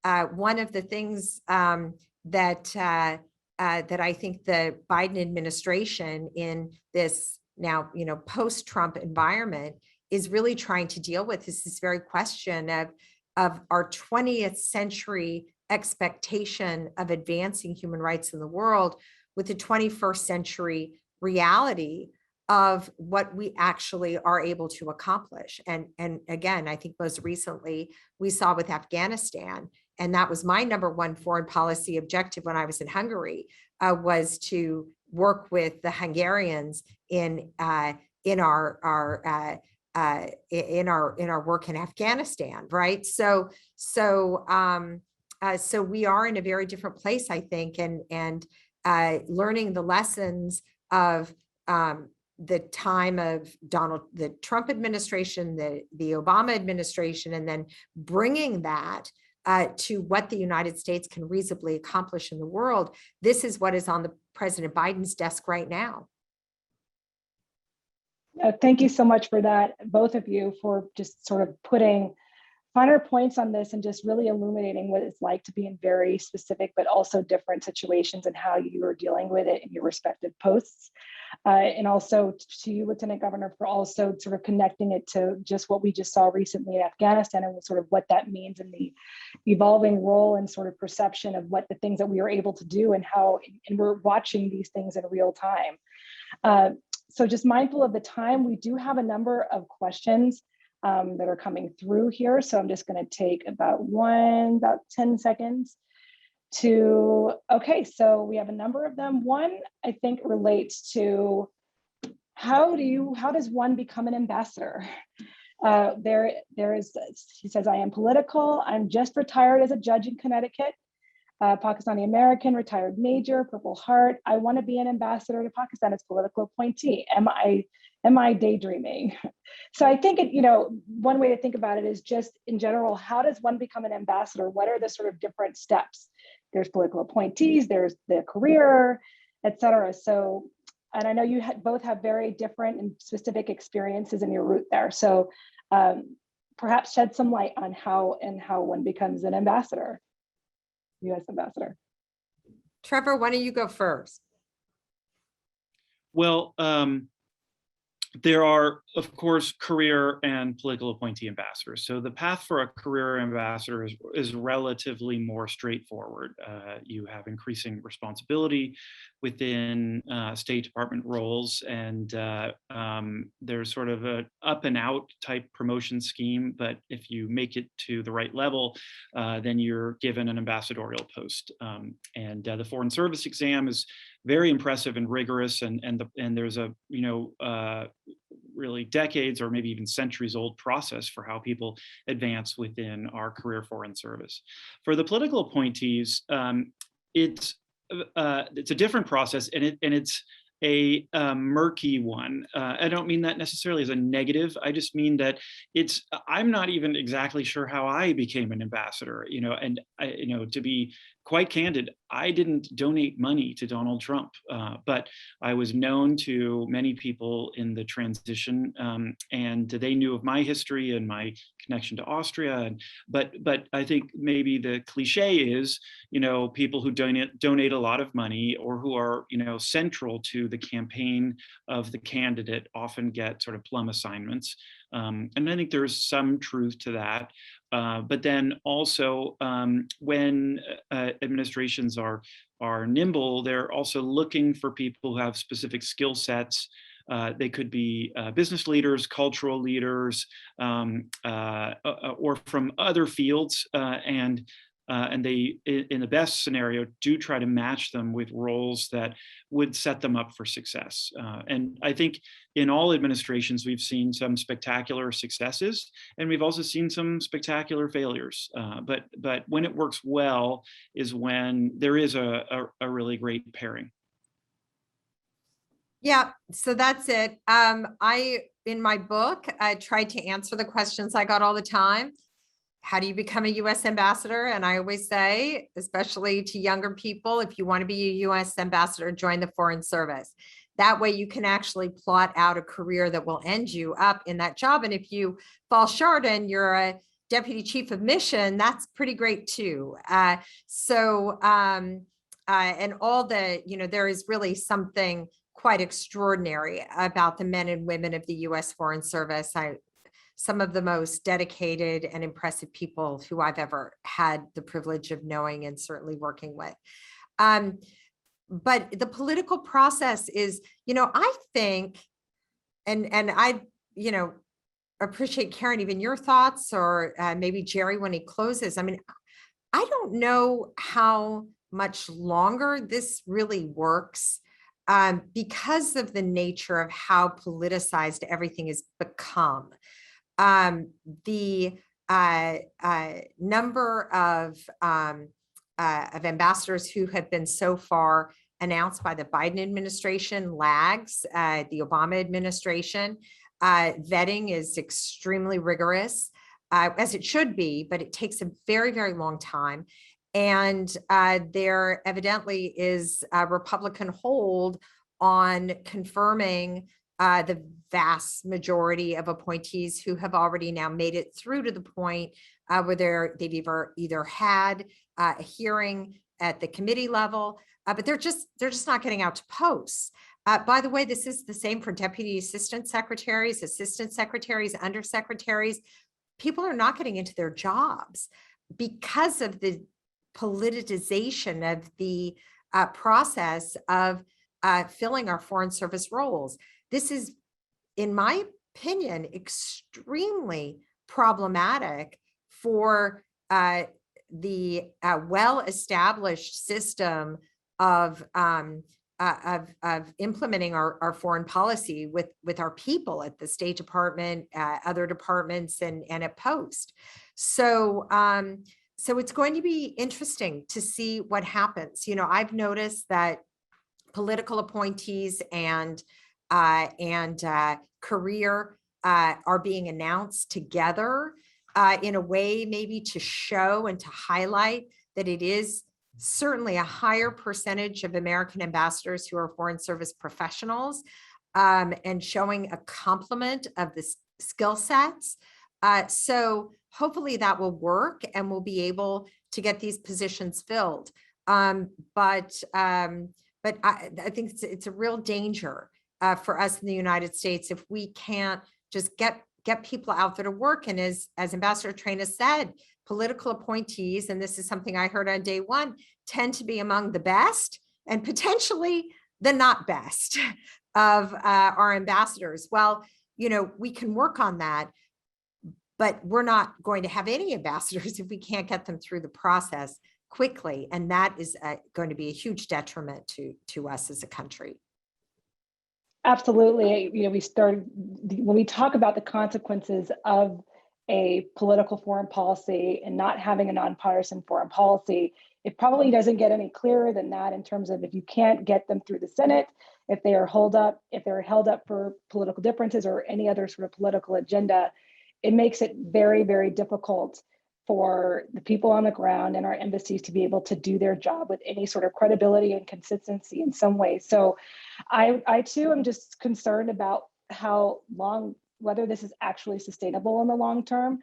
one of the things that I think the Biden administration in this now, post-Trump environment is really trying to deal with is this very question of our 20th century expectation of advancing human rights in the world with the 21st century reality of what we actually are able to accomplish. And again, I think most recently we saw with Afghanistan, and that was my #1 foreign policy objective when I was in Hungary, was to work with the Hungarians in our work in Afghanistan, right? So we are in a very different place, I think, and learning the lessons of the time of the Trump administration, the Obama administration, and then bringing that to what the United States can reasonably accomplish in the world. This is what is on the President Biden's desk right now. Thank you so much for that, both of you, for just sort of putting finer points on this and just really illuminating what it's like to be in very specific but also different situations and how you are dealing with it in your respective posts. And also to you, Lieutenant Governor, for also sort of connecting it to just what we just saw recently in Afghanistan and sort of what that means in the evolving role and sort of perception of what the things that we are able to do and how, and we're watching these things in real time. So just mindful of the time, we do have a number of questions that are coming through here. So I'm just going to take about 10 seconds to, okay, so we have a number of them. One, I think, relates to how does one become an ambassador? He says, I am political. I'm just retired as a judge in Connecticut. Pakistani American, retired major, Purple Heart. I want to be an ambassador to Pakistan as political appointee. Am I daydreaming? So I think one way to think about it is just in general, how does one become an ambassador? What are the sort of different steps? There's political appointees, there's the career, et cetera. So, and I know you both have very different and specific experiences in your route there. So perhaps shed some light on how one becomes an ambassador. U.S. ambassador. Trevor, why don't you go first? Well, there are, of course, career and political appointee ambassadors. So the path for a career ambassador is relatively more straightforward. You have increasing responsibility within State Department roles, and there's sort of an up and out type promotion scheme. But if you make it to the right level, then you're given an ambassadorial post. And the Foreign Service exam is very impressive and rigorous, and there's a really decades or maybe even centuries old process for how people advance within our career foreign service. For the political appointees, it's a different process, and it's a murky one. I don't mean that necessarily as a negative. I just mean that I'm not even exactly sure how I became an ambassador, and to be quite candid, I didn't donate money to Donald Trump, but I was known to many people in the transition, and they knew of my history and my connection to Austria. But I think maybe the cliche is, people who donate a lot of money or who are, central to the campaign of the candidate often get sort of plum assignments. And I think there's some truth to that. But then also when administrations are nimble, they're also looking for people who have specific skill sets. They could be business leaders, cultural leaders, or from other fields. And they, in the best scenario, do try to match them with roles that would set them up for success. And I think in all administrations, we've seen some spectacular successes, and we've also seen some spectacular failures. But when it works well is when there is a really great pairing. Yeah, so that's it. In my book, I tried to answer the questions I got all the time. How do you become a U.S. ambassador? And I always say, especially to younger people, if you want to be a U.S. ambassador, join the Foreign Service. That way you can actually plot out a career that will end you up in that job. And if you fall short and you're a deputy chief of mission, that's pretty great too. And all there is really something quite extraordinary about the men and women of the U.S. Foreign Service. Some of the most dedicated and impressive people who I've ever had the privilege of knowing and certainly working with. But the political process is, I think, and I, appreciate, Karen, even your thoughts, or maybe Jerry when he closes. I mean, I don't know how much longer this really works because of the nature of how politicized everything has become. The number of ambassadors who have been so far announced by the Biden administration lags the Obama administration. Vetting is extremely rigorous, as it should be, but it takes a very, very long time. And there evidently is a Republican hold on confirming the vast majority of appointees who have already now made it through to the point where they've either had a hearing at the committee level, but they're just not getting out to posts. By the way, this is the same for deputy assistant secretaries, undersecretaries. People are not getting into their jobs because of the politicization of the process of filling our Foreign Service roles. This is, in my opinion, extremely problematic for the well-established system of of implementing our foreign policy with our people at the State Department, other departments, and at Post. So so it's going to be interesting to see what happens. You know, I've noticed that political appointees and career are being announced together in a way maybe to show and to highlight that it is certainly a higher percentage of American ambassadors who are foreign service professionals, and showing a complement of the skill sets. So hopefully that will work and we'll be able to get these positions filled. But I think it's a real danger for us in the United States if we can't just get people out there to work. And as Ambassador Traina said, political appointees, and this is something I heard on day one, tend to be among the best and potentially the not best of our ambassadors. Well, you know, we can work on that, but we're not going to have any ambassadors if we can't get them through the process quickly. And that is going to be a huge detriment to us as a country. Absolutely. You know, when we talk about the consequences of a political foreign policy and not having a nonpartisan foreign policy, it probably doesn't get any clearer than that in terms of if you can't get them through the Senate, if they're held up for political differences or any other sort of political agenda, it makes it very, very difficult for the people on the ground and our embassies to be able to do their job with any sort of credibility and consistency in some way. So I too am just concerned about how long, whether this is actually sustainable in the long term,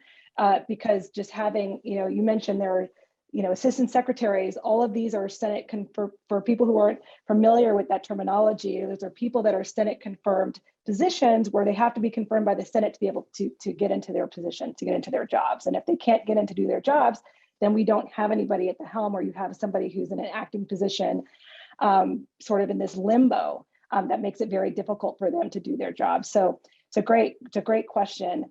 because just having, you know, you mentioned there are, you know, assistant secretaries, all of these are Senate for people who aren't familiar with that terminology. Those are people that are Senate confirmed positions where they have to be confirmed by the Senate to be able to get into their position, to get into their jobs. And if they can't get in to do their jobs, then we don't have anybody at the helm, or you have somebody who's in an acting position, sort of in this limbo, that makes it very difficult for them to do their job. So it's a great question.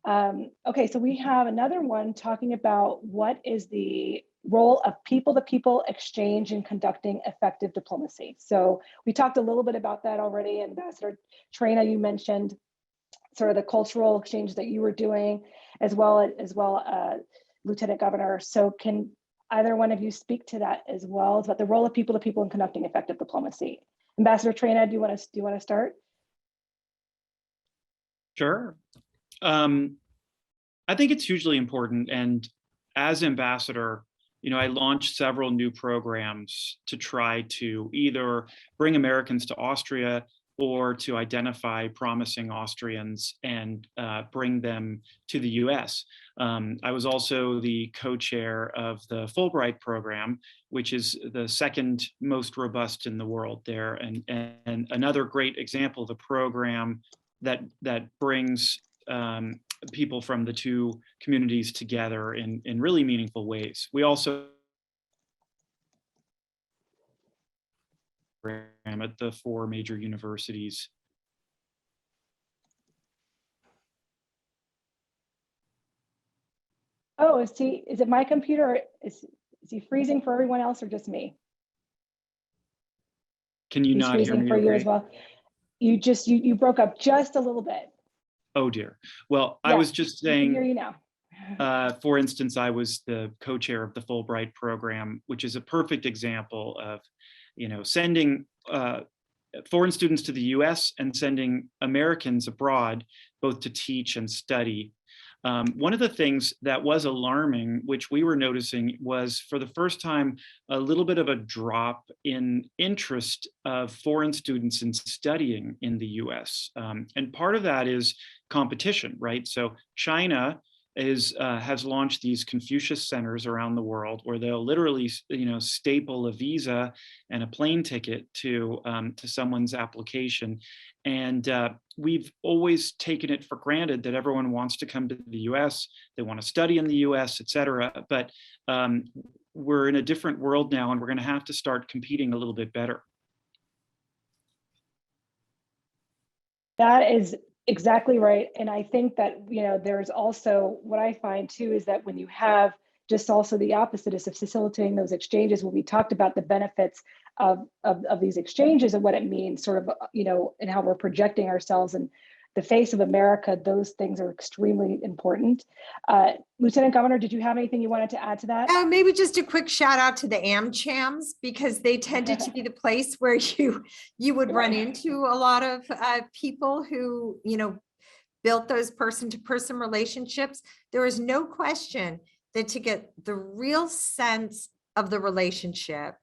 Okay, so we have another one talking about what is the role of people-to-people exchange in conducting effective diplomacy. So we talked a little bit about that already. Ambassador Traina, you mentioned sort of the cultural exchange that you were doing, as well, Lieutenant Governor. So can either one of you speak to that as well, about the role of people-to-people in conducting effective diplomacy? Ambassador Traina, do you want to start? Sure. I think it's hugely important. And as ambassador, you know, I launched several new programs to try to either bring Americans to Austria or to identify promising Austrians and bring them to the US. I was also the co-chair of the Fulbright program, which is the second most robust in the world there. And another great example of a program that brings people from the two communities together in really meaningful ways. We also program at the 4 major universities. Oh, is it my computer? Is he freezing for everyone else or just me? Can you not hear me? For you as well. You broke up just a little bit. Oh dear. Well, Yeah, I was just saying, I can hear you now. for instance, I was the co-chair of the Fulbright program, which is a perfect example of, you know, sending foreign students to the US and sending Americans abroad, both to teach and study. One of the things that was alarming, which we were noticing, was for the first time, a little bit of a drop in interest of foreign students in studying in the US. And part of that is competition, right? So China has launched these Confucius centers around the world where they'll literally, you know, staple a visa and a plane ticket to someone's application. And we've always taken it for granted that everyone wants to come to the US, they want to study in the US, et cetera. But we're in a different world now, and we're going to have to start competing a little bit better. That is exactly right. And I think that, you know, there's also what I find too is that when you have just also the opposite is of facilitating those exchanges when we talked about the benefits of these exchanges and what it means sort of, and how we're projecting ourselves in the face of America. Those things are extremely important. Lieutenant Governor, did you have anything you wanted to add to that? Maybe just a quick shout out to the AmChams, because they tended to be the place where you would run into a lot of people who, built those person-to-person relationships. There is no question that to get the real sense of the relationship,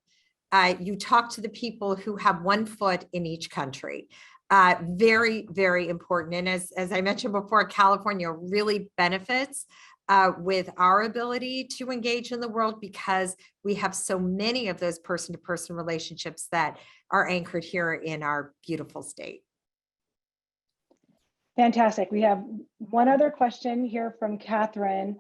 you talk to the people who have one foot in each country. Very, very important. And as I mentioned before, California really benefits with our ability to engage in the world because we have so many of those person-to-person relationships that are anchored here in our beautiful state. Fantastic. We have one other question here from Catherine.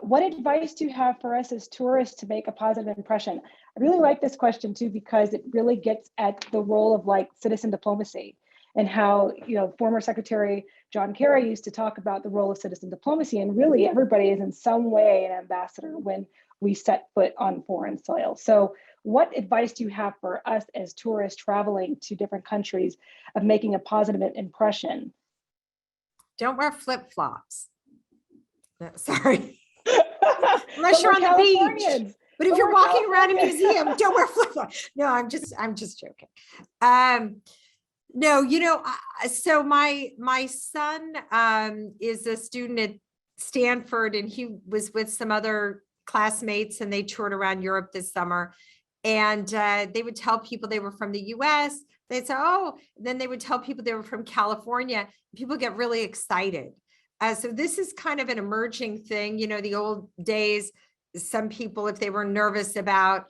What advice do you have for us as tourists to make a positive impression? I really like this question too, because it really gets at the role of like citizen diplomacy and how, former Secretary John Kerry used to talk about the role of citizen diplomacy, and really everybody is in some way an ambassador when we set foot on foreign soil. So what advice do you have for us as tourists traveling to different countries of making a positive impression? Don't wear flip-flops. No, sorry. Unless you're on the beach. But if you're walking around a museum, don't wear flip-flops. No, I'm just joking. No, so my son is a student at Stanford, and he was with some other classmates, and they toured around Europe this summer. And they would tell people they were from the US. They'd say, oh, then they would tell people they were from California. People get really excited. So this is kind of an emerging thing. The old days, some people, if they were nervous about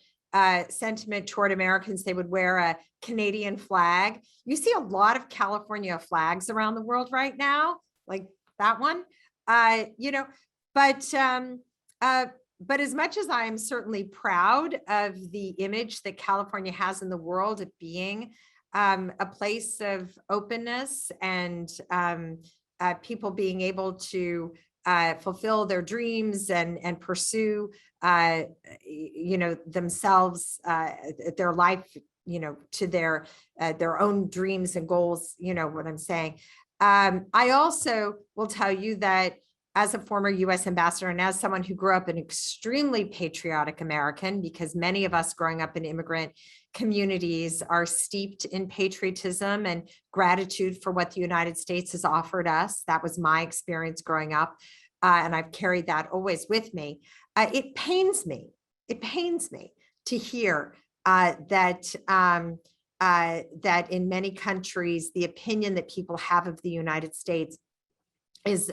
sentiment toward Americans, they would wear a Canadian flag. You see a lot of California flags around the world right now, like that one, but as much as I am certainly proud of the image that California has in the world of being a place of openness and people being able to fulfill their dreams and pursue, themselves, their life, to their own dreams and goals, what I'm saying. I also will tell you that as a former US ambassador and as someone who grew up an extremely patriotic American, because many of us growing up in immigrant communities are steeped in patriotism and gratitude for what the United States has offered us. That was my experience growing up. And I've carried that always with me. It pains me to hear that in many countries, the opinion that people have of the United States is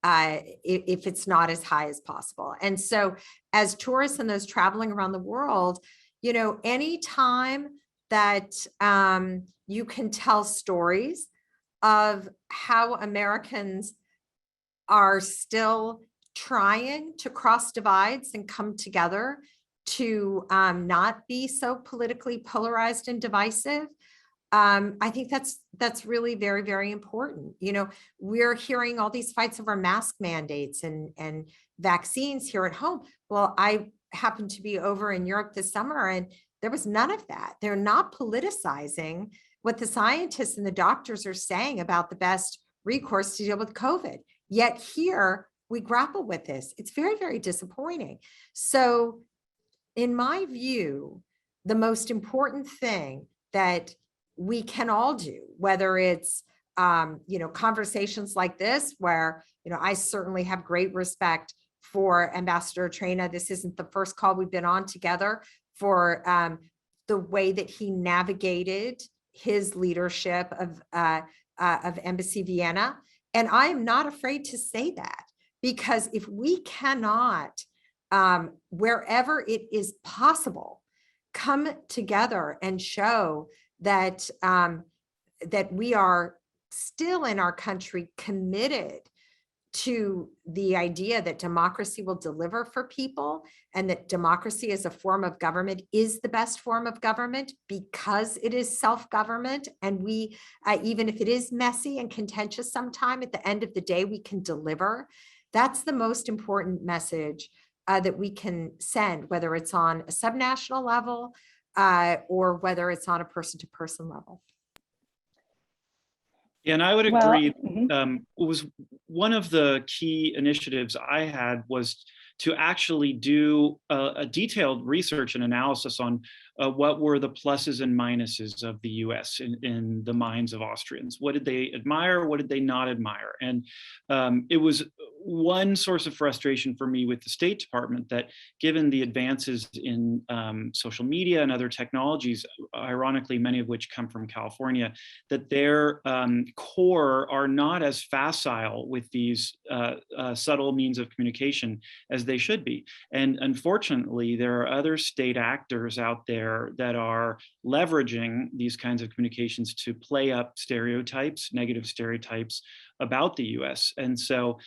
if it's not as high as possible. And so as tourists and those traveling around the world, anytime that you can tell stories of how Americans are still trying to cross divides and come together to not be so politically polarized and divisive, I think that's really very, very important. We're hearing all these fights over mask mandates and vaccines here at home. Well, I happened to be over in Europe this summer, and there was none of that. They're not politicizing what the scientists and the doctors are saying about the best recourse to deal with COVID. Yet here we grapple with this. It's very, very disappointing. So in my view, the most important thing that we can all do, whether it's, conversations like this, where, I certainly have great respect for Ambassador Traina. This isn't the first call we've been on together, for the way that he navigated his leadership of Embassy Vienna. And I am not afraid to say that, because if we cannot, wherever it is possible, come together and show that that we are still in our country committed to the idea that democracy will deliver for people, and that democracy as a form of government is the best form of government because it is self-government. And we, even if it is messy and contentious sometime, at the end of the day, we can deliver. That's the most important message that we can send, whether it's on a subnational level or whether it's on a person-to-person level. And I would Well, agree. Was one of the key initiatives I had was to actually do a detailed research and analysis on what were the pluses and minuses of the US in the minds of Austrians. What did they admire? What did they not admire? And it was one source of frustration for me with the State Department that, given the advances in social media and other technologies, ironically, many of which come from California, that their core are not as facile with these subtle means of communication as they should be. And unfortunately, there are other state actors out there that are leveraging these kinds of communications to play up stereotypes, negative stereotypes about the US. And so,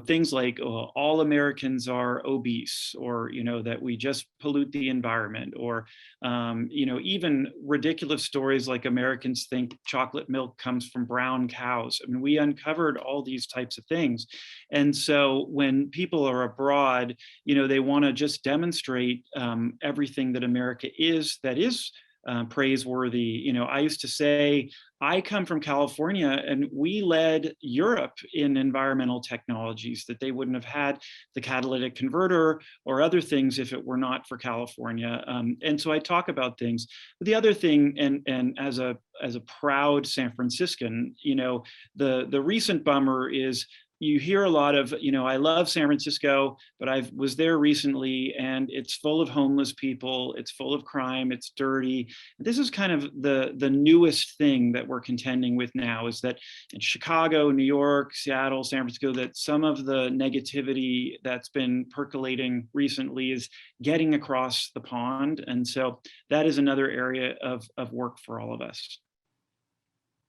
things like all Americans are obese, or, that we just pollute the environment, or, even ridiculous stories like Americans think chocolate milk comes from brown cows. I mean, we uncovered all these types of things. And so when people are abroad, they want to just demonstrate everything that America is, that is praiseworthy. I used to say, I come from California and we led Europe in environmental technologies, that they wouldn't have had the catalytic converter or other things if it were not for California. And so I talk about things. But the other thing, and as a proud San Franciscan, the recent bummer is, you hear a lot of, I love San Francisco, but I was there recently and it's full of homeless people, it's full of crime, it's dirty. This is kind of the newest thing that we're contending with now, is that in Chicago, New York, Seattle, San Francisco, that some of the negativity that's been percolating recently is getting across the pond. And so that is another area of work for all of us.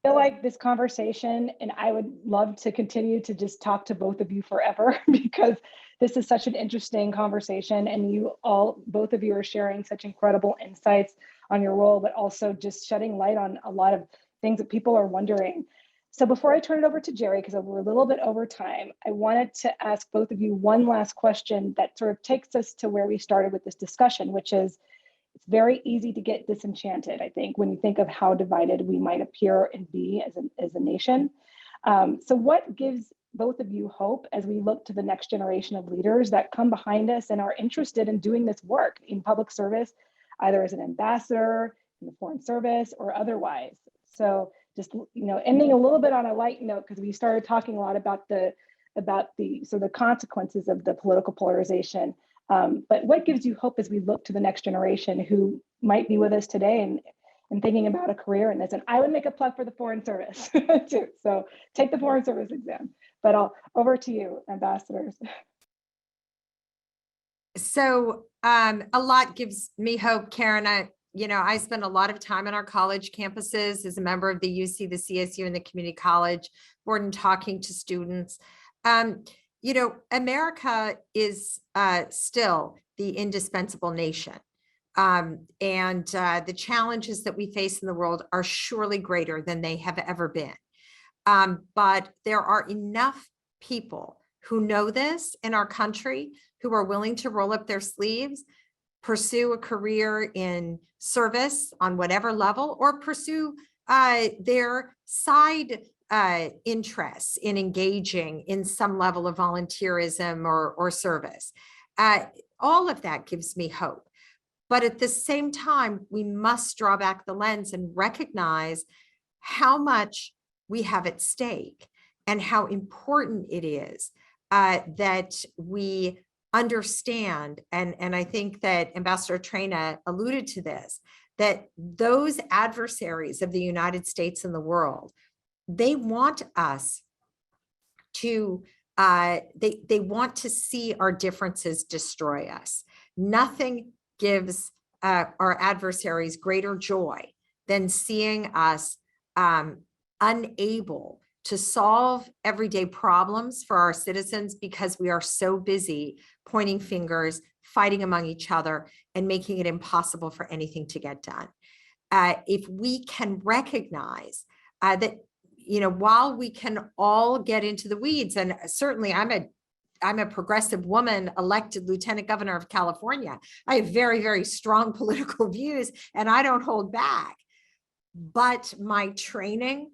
I feel like this conversation, and I would love to continue to just talk to both of you forever, because this is such an interesting conversation, and both of you are sharing such incredible insights on your role, but also just shedding light on a lot of things that people are wondering. So before I turn it over to Jerry, because we're a little bit over time, I wanted to ask both of you one last question that sort of takes us to where we started with this discussion, which is, it's very easy to get disenchanted, I think, when you think of how divided we might appear and be as a nation. So what gives both of you hope as we look to the next generation of leaders that come behind us and are interested in doing this work in public service, either as an ambassador, in the foreign service, or otherwise? So just, ending a little bit on a light note, because we started talking a lot about the sort of the consequences of the political polarization. But what gives you hope as we look to the next generation who might be with us today and thinking about a career in this? And I would make a plug for the Foreign Service too. So take the Foreign Service exam. But over to you, ambassadors. So a lot gives me hope, Karen. I spend a lot of time on our college campuses as a member of the UC, the CSU, and the community college board, and talking to students. America is still the indispensable nation. And the challenges that we face in the world are surely greater than they have ever been. But there are enough people who know this in our country, who are willing to roll up their sleeves, pursue a career in service on whatever level, or pursue their side interests in engaging in some level of volunteerism or service. All of that gives me hope. But at the same time, we must draw back the lens and recognize how much we have at stake and how important it is that we understand. And I think that Ambassador Traina alluded to this, that those adversaries of the United States and the world, they want us to, they want to see our differences destroy us. Nothing gives our adversaries greater joy than seeing us unable to solve everyday problems for our citizens because we are so busy pointing fingers, fighting among each other, and making it impossible for anything to get done. If we can recognize that, while we can all get into the weeds, and certainly I'm I'm a progressive woman elected Lieutenant Governor of California. I have very, very strong political views and I don't hold back. But my training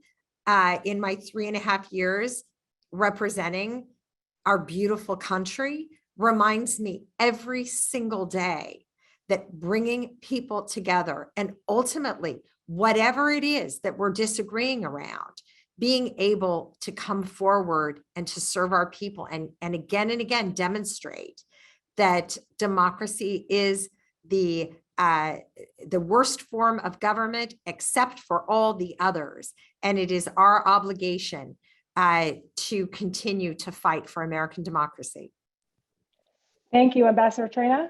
in my 3.5 years representing our beautiful country reminds me every single day that bringing people together and ultimately whatever it is that we're disagreeing around, being able to come forward and to serve our people and again demonstrate that democracy is the worst form of government except for all the others. And it is our obligation to continue to fight for American democracy. Thank you, Ambassador Traina.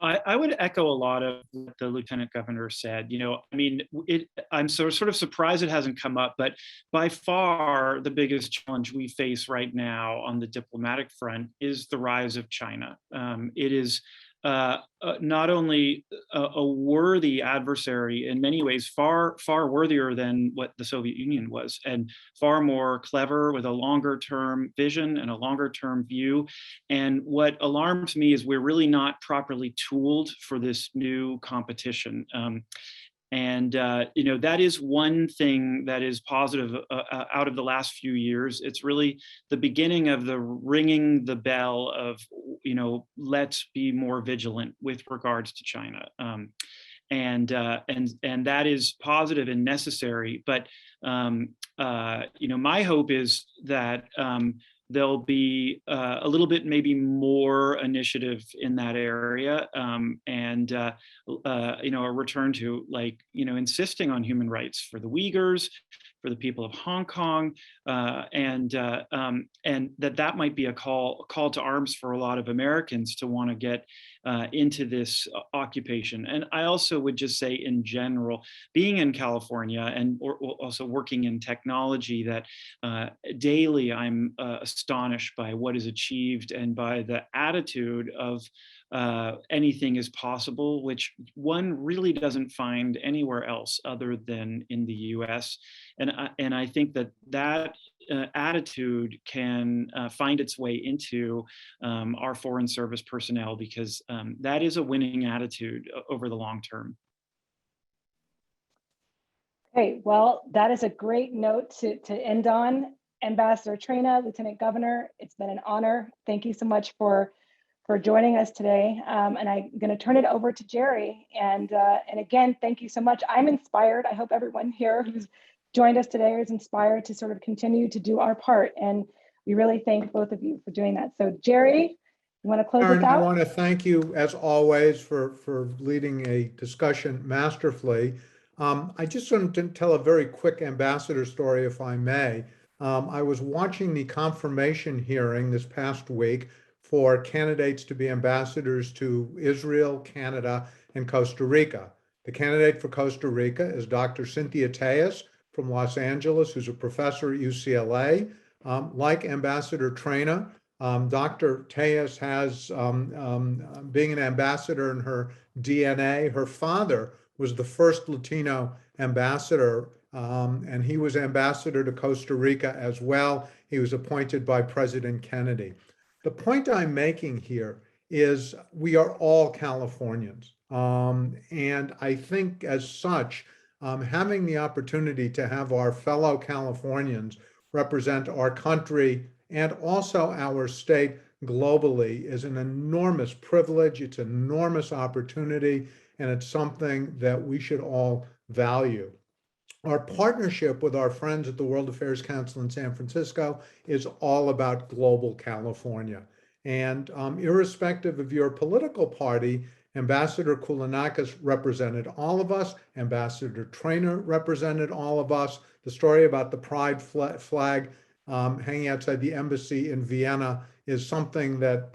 I would echo a lot of what the Lieutenant Governor said. You know, I mean, I'm sort of surprised it hasn't come up, but by far the biggest challenge we face right now on the diplomatic front is the rise of China. It is not only a worthy adversary, in many ways far worthier than what the Soviet Union was, and far more clever with a longer term vision and a longer term view. And what alarms me is we're really not properly tooled for this new competition. You know, that is one thing that is positive out of the last few years. It's really the beginning of the ringing the bell of, you know, let's be more vigilant with regards to China. And that is positive and necessary. But, you know, my hope is that there'll be a little bit maybe more initiative in that area, you know, a return to, like, you know, insisting on human rights for the Uyghurs, for the people of Hong Kong, and that might be a call to arms for a lot of Americans to want to get into this occupation. And I also would just say, in general, being in California and also working in technology, that daily I'm astonished by what is achieved and by the attitude of anything is possible, which one really doesn't find anywhere else other than in the US. And I think that attitude can find its way into our foreign service personnel, because that is a winning attitude over the long term. Okay, well, that is a great note to end on. Ambassador Traina, Lieutenant Governor, it's been an honor. Thank you so much for joining us today. And I'm going to turn it over to Jerry. And again, thank you so much. I'm inspired. I hope everyone here who's joined us today is inspired to sort of continue to do our part. And we really thank both of you for doing that. So Jerry, you want to close Karen, this out? I want to thank you, as always, for leading a discussion masterfully. I just wanted to tell a very quick ambassador story, if I may. I was watching the confirmation hearing this past week for candidates to be ambassadors to Israel, Canada, and Costa Rica. The candidate for Costa Rica is Dr. Cynthia Tejas from Los Angeles, who's a professor at UCLA. Like Ambassador Traina, Dr. Tejas has, being an ambassador in her DNA. Her father was the first Latino ambassador, and he was ambassador to Costa Rica as well. He was appointed by President Kennedy. The point I'm making here is we are all Californians. And I think as such, having the opportunity to have our fellow Californians represent our country and also our state globally is an enormous privilege. It's an enormous opportunity, and it's something that we should all value. Our partnership with our friends at the World Affairs Council in San Francisco is all about global California. And irrespective of your political party, Ambassador Kounalakis represented all of us. Ambassador Traina represented all of us. The story about the pride flag hanging outside the embassy in Vienna is something that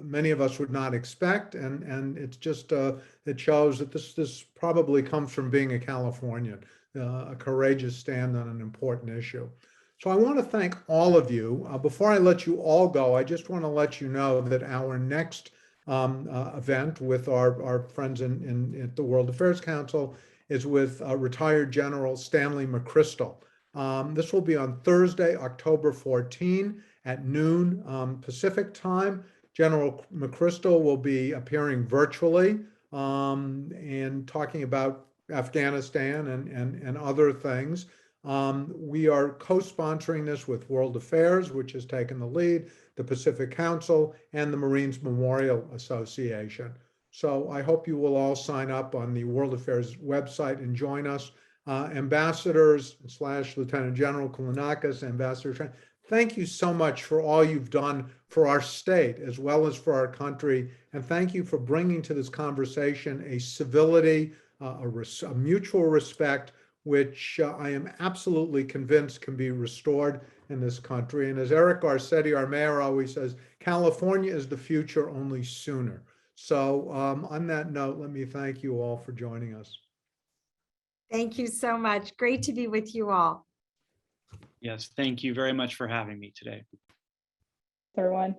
many of us would not expect, and it's just it shows that this probably comes from being a Californian, a courageous stand on an important issue. So I want to thank all of you. Before I let you all go, I just want to let you know that our next event with our friends at the World Affairs Council is with retired General Stanley McChrystal. This will be on Thursday, October 14, at noon Pacific time. General McChrystal will be appearing virtually and talking about Afghanistan and other things. We are co-sponsoring this with World Affairs, which has taken the lead, the Pacific Council, and the Marines Memorial Association. So I hope you will all sign up on the World Affairs website and join us. Ambassadors / Lieutenant General Kounalakis, Ambassador Traina, thank you so much for all you've done for our state as well as for our country. And thank you for bringing to this conversation a civility, a mutual respect, which I am absolutely convinced can be restored in this country. And as Eric Garcetti, our mayor, always says, California is the future, only sooner. So on that note, let me thank you all for joining us. Thank you so much. Great to be with you all. Yes, thank you very much for having me today. Everyone.